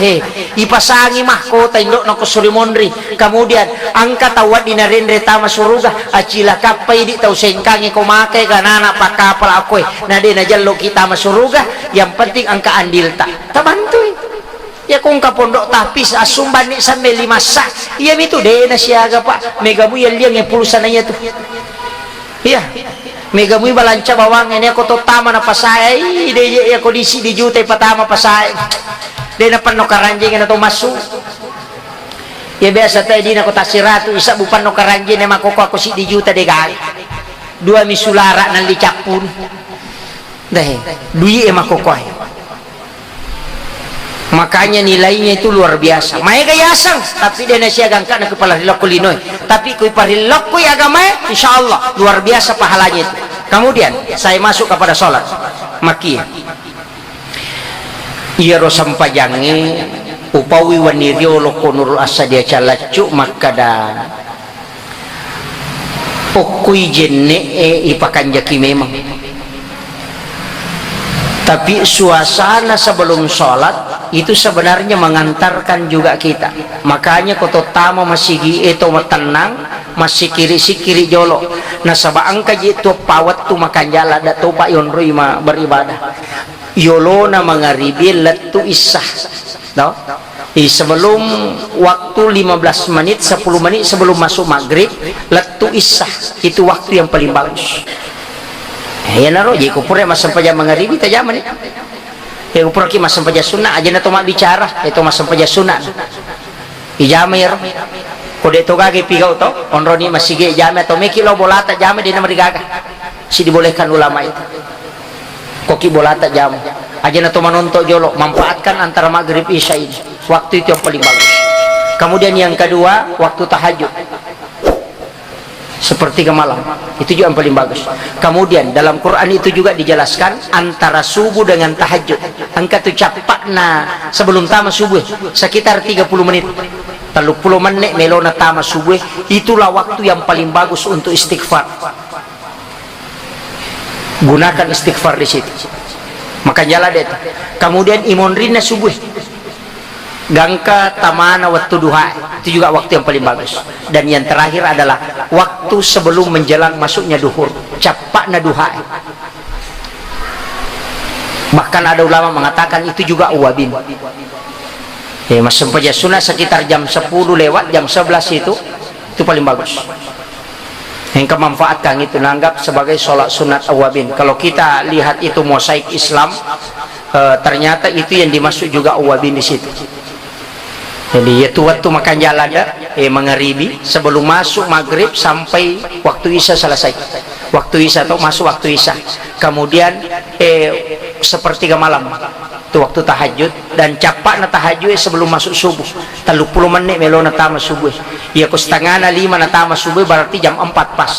ipasangi mahkota indok na kusuri mondri kemudian angka tawad di narendre tama suruga acila kapai di tau sengkangi ko make kanana pakapal aku na de na jallo kita masuruga yang penting angka andil tak tabantui ya kung kapondok tapis asumban ni sa melimasa iya itu de na siaga pak megamu yang liang yang pulusananya tuh iya mega mui balanca bawang ini aku tama na pasay de ako disi di jute patama pasay de na panno karanjing na to masu ya biasa tayo di na ko tasiratu isa bupan no karanjing na makoko ako si di juta de gal dua misulara nan licapun deh dui makoko makanya nilainya itu luar biasa may gayasang tapi dia nasiya gangka na kepala hilok kulinoy tapi kui parilok kui agama insyaallah luar biasa pahalanya itu kemudian saya masuk kepada sholat makiyah iya rosam pajangi upawi waniryo loko nurul asa dia calacu makada pokui jenne ipakanjaki memang tapi suasana sebelum sholat itu sebenarnya mengantarkan juga kita makanya kota tama masih itu tenang masih kiri jolo na sabang kaji itu pawat tu makan jala da tu pak yon rima beribadah yolo na mangaribi letu isah tau sebelum waktu 15 menit 10 menit sebelum masuk maghrib letu isah itu waktu yang paling bagus ya naro jadi kupure mas sampaja mangaribi tajaman ya kupure ki mas sampaja sunnah aja na to mak bicara itu mas sampaja sunnah ijamir kode to gage pigau to onroni masih ge jame atau meki lo bolata jame di nama digaga si dibolehkan ulama itu koki bolata jam aja na to manonto jolo manfaatkan antara maghrib isya ini waktu itu yang paling bagus. Kemudian yang kedua waktu tahajud sepertiga malam itu juga yang paling bagus. Kemudian dalam Quran itu juga dijelaskan antara subuh dengan tahajud angka tu capakna sebelum tamat subuh sekitar 30 menit 30 menit melona tamat subuh itulah waktu yang paling bagus untuk istighfar. Gunakan istighfar di situ maka jalan deh. Kemudian imonrina subuh gangka tamana waktu duha itu juga waktu yang paling bagus. Dan yang terakhir adalah waktu sebelum menjelang masuknya duhur capakna duha. Bahkan ada ulama mengatakan itu juga awabin mas sampaja sunnah sekitar jam 10 lewat jam 11 itu paling bagus. Yang kemanfaatkan itu nanggap sebagai sholat sunat awabin. Kalau kita lihat itu mosaik Islam ternyata itu yang dimaksud juga awabin di situ. Jadi itu waktu makan jalan mengeribi sebelum masuk maghrib sampai waktu isya selesai. Waktu isya atau masuk waktu isya. Kemudian sepertiga malam itu waktu tahajud dan capak na tahajud sebelum masuk subuh 30 menit melona tamat subuh ya ko setengah na 5 na tamat subuh berarti jam 4 pas.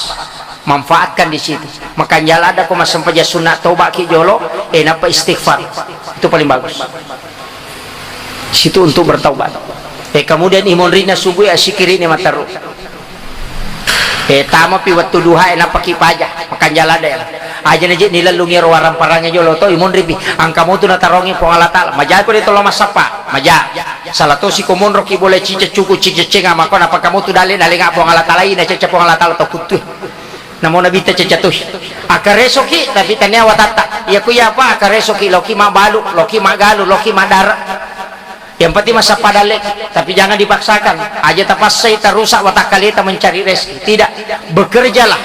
Manfaatkan di situ makan jalan ada ko masampaja sunat toba ki jolo napa istighfar itu paling bagus situ untuk bertaubat. Kemudian imonrina subuh asikiri ni mataru tama pi waktu duha napa ki pajah makan jalan ada aja naji nilalungi warang parangnya jolo to imun ribi angka mo tu natarongi po Allah taala maja ko dito lama sapa maja salah to si komon roki boleh cice cuku cice cenga mako napa kamu tu dalin nga po Allah taala ina cece po Allah taala to kutu namo nabi ta cece tu akareso ki tapi tanya watata ya ku ya apa akareso ki loki mabalu loki magalu loki madara yang penting masa padalek tapi jangan dipaksakan aja tapasai tarusak watak kalita mencari rezeki tidak bekerjalah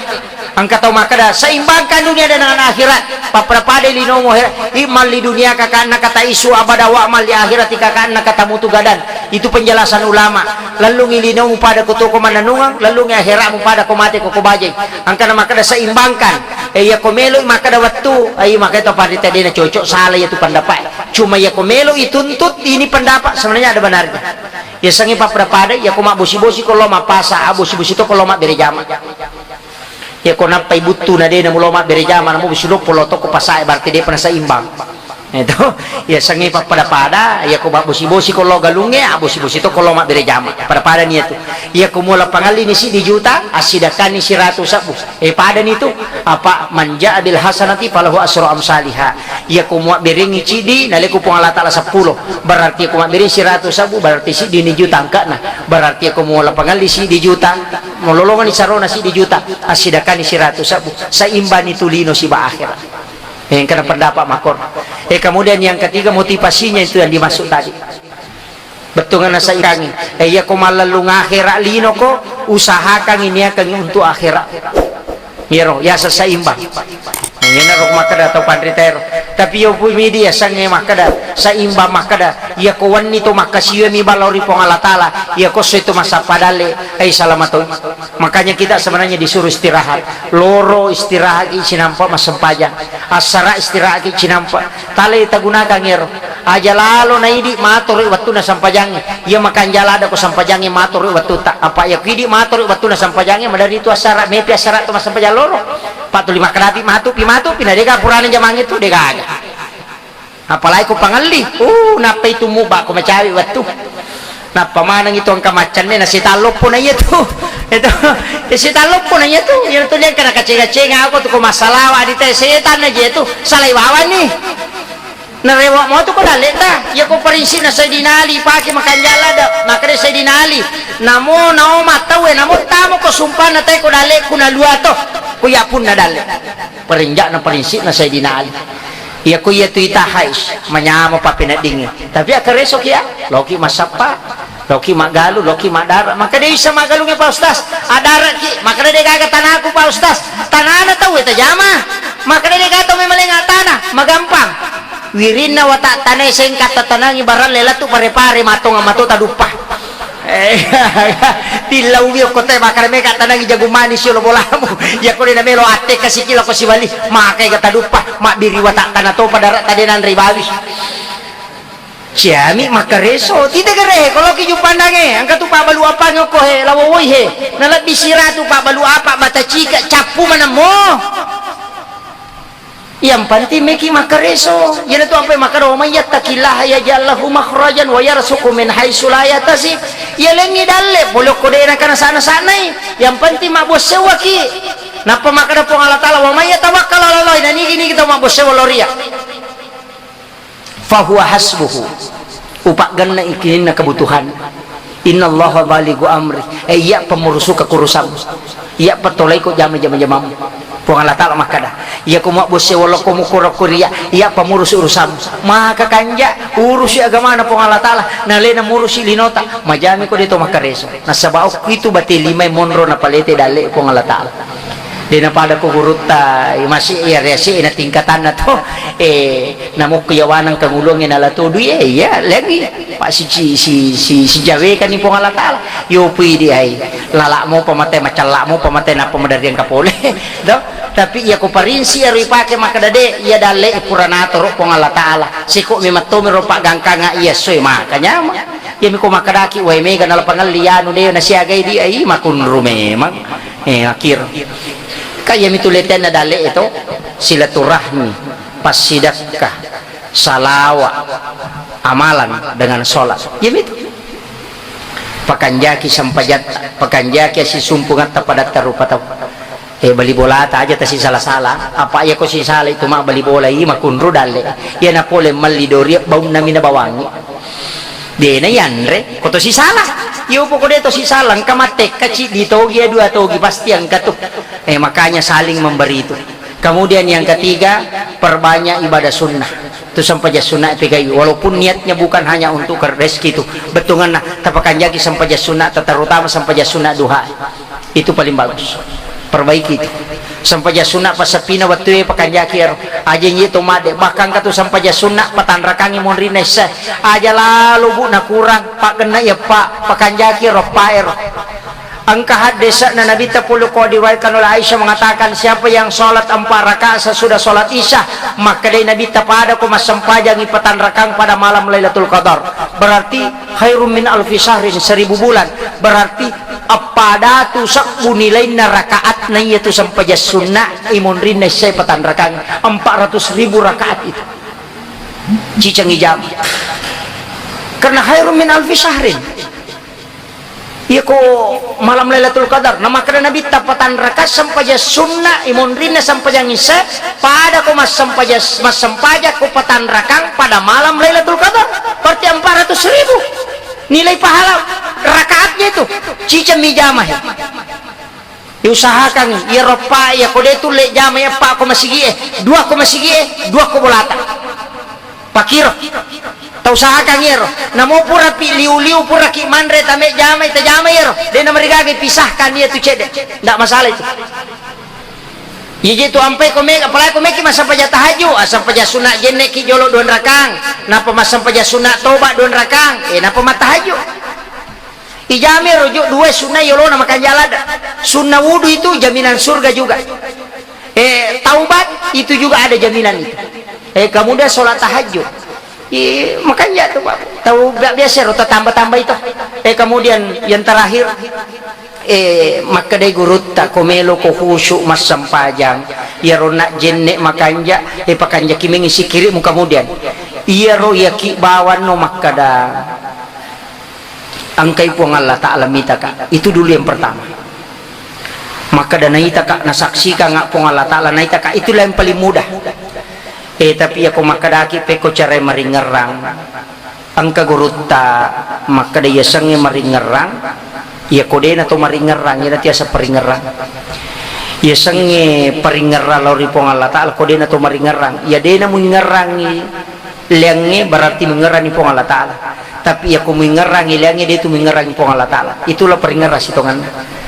angka tahu makada seimbangkan dunia dengan akhirat papada linomo imal di dunia kakana kata isu abada wa amal di akhirat kakana kata mutu gadan itu penjelasan ulama lalu ngilinomo pada kutu komandanungang lalu ngahiramu pada komate kokobajay angka makada seimbangkan ya komelo makada waktu makada pada tadi na cocok salah itu pendapat cuma ya komelo ituntut ini pendapat sebenarnya ada benarnya ya sangi papada ya koma bosi-bosi kalau mapasa bosi-bosi itu kalau mak berjama ya kau napai butuh nade namu loma berjama namu bisulok poloto ko pasai berarti dia pernah seimbang itu ya sangi pada ya kau bosi-bosi kalau galungnya bosi-bosi itu kalau mak berjama pada nih itu ya kau mula pangali ni si di juta asidakan ni si ratu sabu pada nih itu apa manja bil hasanati falahu asru amsalihha ya kau mau beringi cidi naleku pun Allah taala 10 berarti kau mau beri si ratu sabu berarti si di ni juta angka nah berarti kau mula pangali si di juta mau lolongan ni sarona si di juta asidakan ni si ratu sabu seimbang itu lino si ba akhirat yang kena pendapat makor. Kemudian yang ketiga motivasinya itu yang dimaksud tadi. Betul kan saya kangi. Ya ko malalu akhirat lino ko usahakan ini akan untuk akhirat. Yero ya seimbang. Ini rok makada atau pandritero. Tapi yo media sange makada seimbang makada. Ya ko wani to makasiyo mi balori pong Allah taala. Ya ko itu masa padale salamato. Makanya kita sebenarnya disuruh istirahat. Loro istirahat sinampa masempajang. Asara istirahat sinampa. Tale tagunakan ngero. Aja lalo na idi matur waktu na sampajangnya. Ya makan jalada ko sampajangnya matur waktu tak apa ya kidi matur waktu na sampajangnya madari itu asara mepi asara to masampajang loro. Patu 5 kerati matu pinadega purana jamang itu dega aja. Apalagi ko pangali. Napa itu muba ko macawi waktu. Napa manang itu ang kamacannya na si talop po na ito. Ito si talop po na ito. Yan to diyan kana kacega-cega ako to ko masalawa dito setan na ito. Salaiwawan ni. narewa mo to ko dali ta ya ko parinsi na Sayyidina Ali paki makanjala da makre Sayyidina Ali namo nao matawe namo tamo ko sumpah na tay ko dali kuna luato ko ya pun na dali perinjak na parinsi na Sayyidina Ali ya ko ya tu itahais manyamo pa pinading tapi akareso kya loki masapa loki magalu loki madara maka dia bisa magalungnya Pak Ustaz adara ki maka dia gaga tanah aku Pak Ustaz tanah tahu eta jama maka dia gato memelenga tanah magampang wirina wata tanay sing katatanang ibaran lela tu pare-pare matong amato tadupa tilaw yo ko tay makarame katanang jago manis yo bolamu ya ko na melo ate kasi kila ko si bali makay katadupa mabiri wata tanato padara tadenan ribawi siami makareso tita gare kalau ki jupandange ang katu pa balu apa ngoko he lawoy he nalat bisira tu pa balu apa mata cika capu manamo yang penting meki makareso yana tu ampai makaro may yattaqillaha yajallahu makhrajan wa yarzuqhu min haitsu la yahtasib ya lengi dalle bolok kode na kana sana yang penting mabos sewa ki napa makada po Allah taala wa may tawakkal ala Allah dan ini kita mabos sewa loria fa huwa hasbuhu upak ganna ikinin na kebutuhan innallaha balighu amri iya pemurusu kekurusan iya petolai ko jam-jam po Allah taala makada iya ko mabos sewa lo ko mukurakuria iya pemurus urusan maka kanja urus agama na po Allah taala nalena murusi linota majami ko dito makareso nasabao itu bati limay monro na palete dali po Allah taala di na pada ko guruta masih iya resi na tingkatan na to namo kuyawanang kangulongin ala todo iya lagi pa si jawe kan ni po Allah taala yo pwede ay lala mo pamatay macala mo pamatay na pamadarian kapole do tapi iya ko parinsi ari pake makadade iya dale puranato ro po Allah taala siko mi matumi ro pa gangkanga iya soy makanya ya mi ko makadaki way mega na pangaliano de na siagay di ay makunrume mag akhir kaya mituliten na dali ito silaturahmi pasidakah salawa amalan dengan sholat yamit pakanjaki sampajat pakanjaki si sumpungat pada tarupa tahu bali bola ta aja ta si salah apa ya ko si salah itu mak bali bola i makunru dali ya na pole malidori baum namin na bawangi de na yan re ko to si salah yo po ko dito si salang kamatek kaci dito dia dua togi pasti ang katuk makanya saling memberi itu kemudian yang ketiga perbanyak ibadah sunnah itu sampai sunnah pegai walaupun niatnya bukan hanya untuk rezeki itu betungan nah tapakan jaki sampai sunnah terutama sampai sunnah duha itu paling bagus perbaiki itu sampai sunnah pasapina waktu pakan jaki aja itu made bahkan katu sampai sunnah patan rakangi monrine aja lalu bu na kurang pak kena ya pak pakan jaki ropaer angka hadisa na Nabi tapuluh ko diwayatkan oleh Aisyah mengatakan siapa yang sholat 4 rakaat sesudah sholat isya maka dari Nabi tapada ko masampajang ipatan rakang pada malam Lailatul Qadar berarti khairum min alfi syahrin 1000 bulan berarti apada tu sakbu nilai na rakaat na yaitu sampai sunnah imun rinna say patan rakang 400.000 rakaat itu cicang ijam karena khairum min alfi syahrin iya ko malam Lailatul Qadar nama karena Nabi tapatan rakaat sampai sunnah imun rinna sampai yang isya pada ko mas sampaja ko patan rakang pada malam Lailatul Qadar berarti 400.000 nilai pahala rakaatnya itu cica mijamah ya diusahakan ya ropa ya kode itu le jamah ya pak ko masigi 2 ko masigi 2 ko bolata pakiro tau usahakan yero namo pura liu pura ki manre tame jamai ta jamai yero de na marigage pisahkan dia tu cede ndak masalah itu yiji tu ampai ko meg apalagi ko meki masa paja tahajud asam paja sunat jenne ki jolo 2 rakang napa masa paja sunat toba 2 rakang napa matahajud ijami rujuk 2 sunat yolo nama kanjalada sunnah wudu itu jaminan surga juga taubat itu juga ada jaminan itu kemudian sholat tahajud makanya tuh Pak tahu biasa rota tambah-tambah itu kemudian yang terakhir maka day gurut tak komelo ko khusyuk mas sampajang ya rona jenne makanja pakanja kiming isi kiri mu kemudian iya ro yaki bawan no makada angkai puang Allah Ta'ala mitaka itu dulu yang pertama maka dana itaka nasaksikan ngak puang Allah Ta'ala naitaka itulah yang paling mudah tapi ako makadaki pe ko cara maringerang ang kagurutta makadaya sangi maringerang ya ko din ato maringerang ina tiya sa paringerang ya sangi paringerang lauri pong Allah Ta'ala ko din ato maringerang ya din na mengerangi liangnya berarti mengerangi pong Allah Ta'ala tapi ya ko mengerangi liangnya dia itu mengerangi pong Allah Ta'ala itulah paringerang sitongan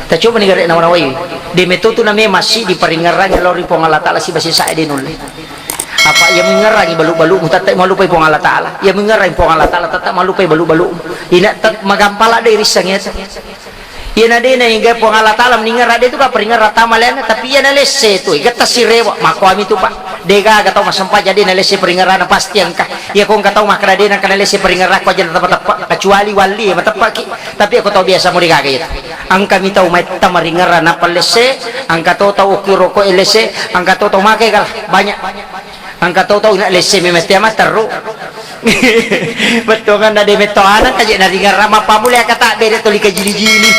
ta coba ni gare na wanaway di metodo na may masih di paringerang lauri pong Allah Ta'ala si basi sa din ulit apa yang mengerangi balu-balu tetap malupay pong Allah Ta'ala yang mengerangi pong Allah Ta'ala tetap malupay balu-balu ina magampala dari risangnya yan na din na hingga pong Allah Ta'ala meningara itu ka peringara tama lang tapi yan na lesse itu igata si rewa makuami itu pak dega gataw masampa jadi na lesse peringara na pasti ang ka ya kung gataw makara din ang kanalesse peringara ko dyan matapa kecuali wali matapa tapi ako tahu biasa mo digagayat ang kami tahu may tamaringara na palesse ang kataw tahu ukiro ko elesse ang kataw tahu makai kal banyak ang kataw-taw na lesse may matiyama taro betul kan ada metoana kaje na ringar rama pamulya kata bere tuli ka jili-jili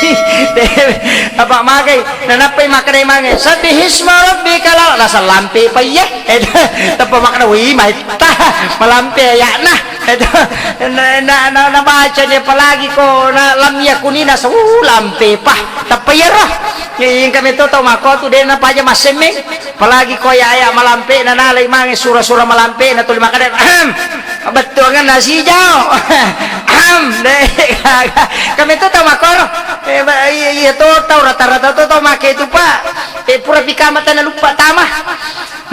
apa magai nanapay makanay mange sabihisma rabbika la nasa lampe pa ya tapa makana wi mahita malampe ya nah na baca niya palagi ko na lamya kunina sa lampe pa tapayara yung kami to mako to din na pa ja masemeng palagi ko ya malampe na nalay mange sura-sura malampe na tuli makadan betul kan nasi jauh kami itu tahu makor itu tahu rata-rata itu tahu make itu pak pura pikamatan lupa tamah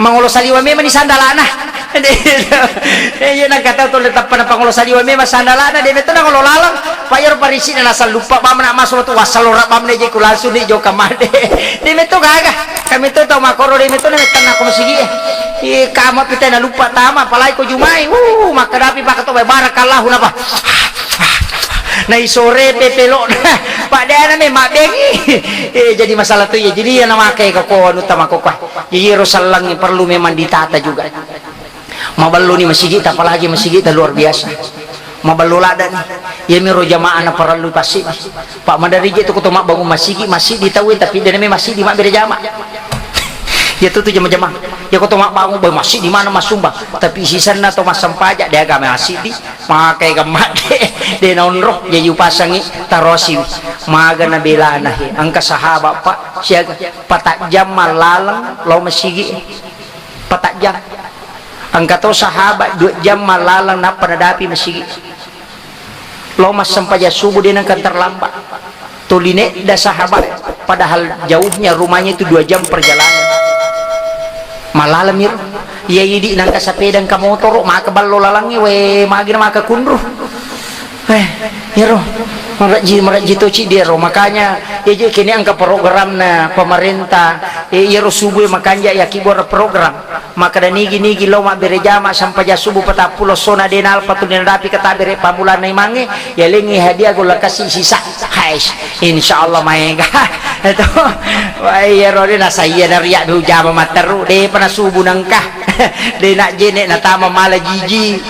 mangulo saliwa memang di sandalana iya nak kata tuh letak pada pangulo saliwa memang sandalana dia betul nak ngulo lalang payar parisi na asal lupa bam nak masuk tu wasal ora bam neje kulasu ni jo kamade dia betul gagah kami itu tahu makor dia betul nak tanah ko masigi kamu pita na lupa tama palay ko jumay makadapi pa kato barakallahu na pa na isore pepelo pak dia na may mabengi jadi masalah tu ya jadi yang namakai ko anu tama ko jadi rosalang ni perlu memang ditata juga maballo ni masigit apalagi masigit luar biasa maballo lada ni ya miro jamaah na perlu pasti pak madari itu ko mak bangun masigi masih ditawin tapi dia na masih di mak beda jamaah ya tuh jamaah ya kau mak bangun boy masih di mana mas sumbang tapi sisan na to mas sampajak dia agak masih di makai gamat de nonrok ya yu pasangi tarosi maga na belana he angka sahabat pak siaga patak jam malalang lo masigi patak jam angka to sahabat 2 jam malalang na panadapi masigi lo mas sampaja subuh dia nang terlambat tuline da sahabat padahal jauhnya rumahnya itu 2 jam perjalanan malalam mir iya idi nang kasapedang ka motor maka ballo lalangi we magi maka kunru yero maraji to ci dero makanya iya kini angka program na pemerintah yero subuh makanya ya kibor program maka dan nigi lo mak berejama sampai ja subuh patapulo sona denal patunin rapi kata bere pamulan na imange ya lengi hadiah gula kasih sisa hais insyaallah maenga itu wah yero na saya na riak du jama materu de pana subuh nangkah de nak jene na tama mala jiji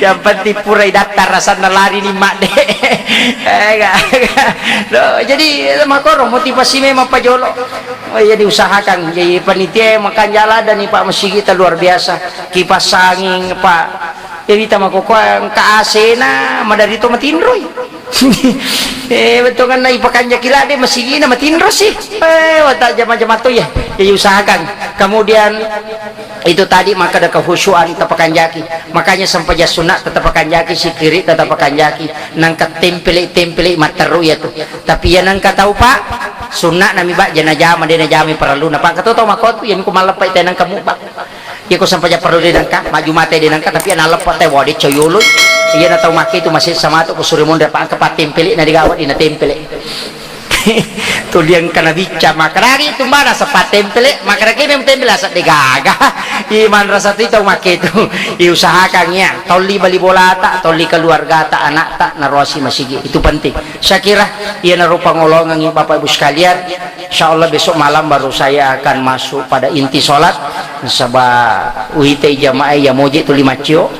yang penting purai datar rasa lari ni mak de jadi makoro motivasi memang pajolo ya diusahakan jadi panitia makan jalan dan nih Pak masih kita luar biasa kipas angin Pak jadi kita makoko ka asena madari to matindroy betul kan naik pakan jakila deh masih gini matindro sih wata jama-jama tuh ya jadi usahakan kemudian itu tadi maka ada kehusuan tepakan jaki makanya sampai sunat tetap pakan jaki si kiri tetap pakan jaki nangkat tempeli materu ya tuh tapi ya nangkat tahu Pak sunat nami bak jana jama dena jami perlu na Pak kata tahu makot ya miku malapai tenang kamu Pak ya kau sampai perlu denangka maju mate denangka tapi ana lepat teh wadi coyolo iya na tahu make itu masih sama tuh kusuri mon depan kepat tempeli na digawat ina tempeli tuh dia kena bica makaragi itu mana sepat tempele makaragi memang tempele asal digaga iman rasa itu make itu diusahakannya toli bali bola tak toli keluarga tak anak tak narosi masih itu penting saya kira ia narupa ngolongan Bapak Ibu sekalian insyaallah besok malam baru saya akan masuk pada inti sholat sabah uhite jamaah ya moje tu 5 cio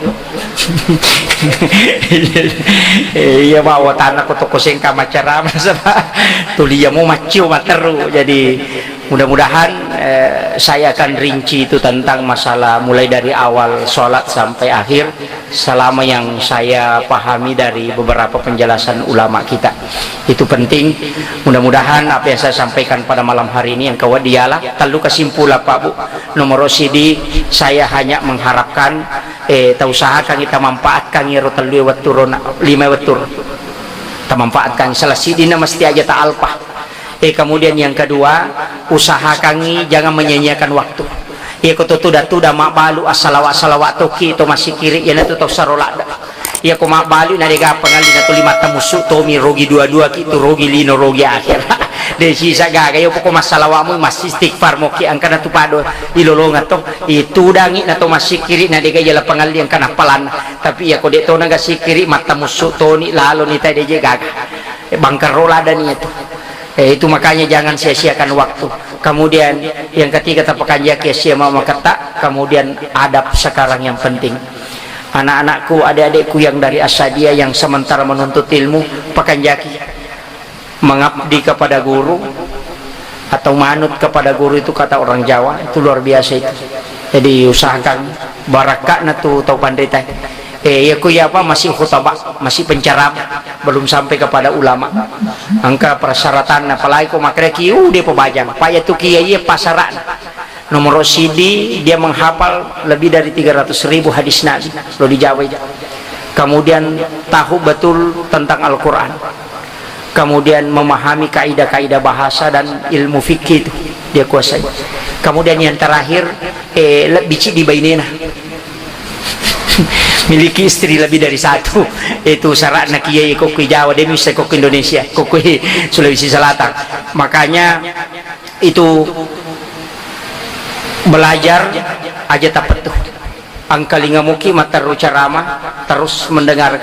iya bawa tanah ko to koseng ka macara sabah tulia mo macio materu jadi mudah-mudahan saya akan rinci itu tentang masalah mulai dari awal sholat sampai akhir selama yang saya pahami dari beberapa penjelasan ulama kita. Itu penting. Mudah-mudahan apa yang saya sampaikan pada malam hari ini yang kawadialah terlalu kesimpulan Pak Bu nomor sidi saya hanya mengharapkan usahakan kita manfaatkan ya terlalu wetur 5 wetur kita manfaatkan salah sidina mesti aja tak alpah. Kemudian yang kedua, usahakan jangan menyanyiakan waktu. Kutuda mak balu asalawat toki itu masih kiri ya natu tok sarolada. Ku mak balu na dega pangali natu 5 tamusu tomi rogi dua-dua kitu rogi lino rogi akhir. De sisa gaga yo poko masalawamu masih istighfar mo ki angkana tu pado ilolonga to itu dangi na to masih kiri na dega jala pangali yang kana palan tapi ya ko de to naga sikiri mata musuh to ni lalo ni tadi je gaga bangkarola dan itu. Itu makanya jangan sia-siakan waktu. Kemudian yang ketiga tapakan jaki sia mama kata. Kemudian adab sekarang yang penting. Anak-anakku, adik-adikku yang dari Asadia yang sementara menuntut ilmu, pakan jaki mengabdi kepada guru atau manut kepada guru itu kata orang Jawa itu luar biasa itu. Jadi usahakan barakah na tu tau pandai tay. Ya apa masih khutbah, masih penceramah, belum sampai kepada ulama. Angka persyaratan apalagi ko makreki dia pembajang. Paya tu kiai pasaran. Nomor sidi dia menghafal lebih dari 300.000 hadis Nabi lo di Jawa. Kemudian tahu betul tentang Al-Qur'an. Kemudian memahami kaidah-kaidah bahasa dan ilmu fikih itu dia kuasai. Kemudian yang terakhir bici di bainena. Miliki istri lebih dari satu. Itu syarat nak kiai kokui Jawa dia bisa kokui Indonesia, kokui Sulawesi Selatan. Makanya itu belajar aja tak petuh. Angka lingamuki mataru ceramah terus mendengarkan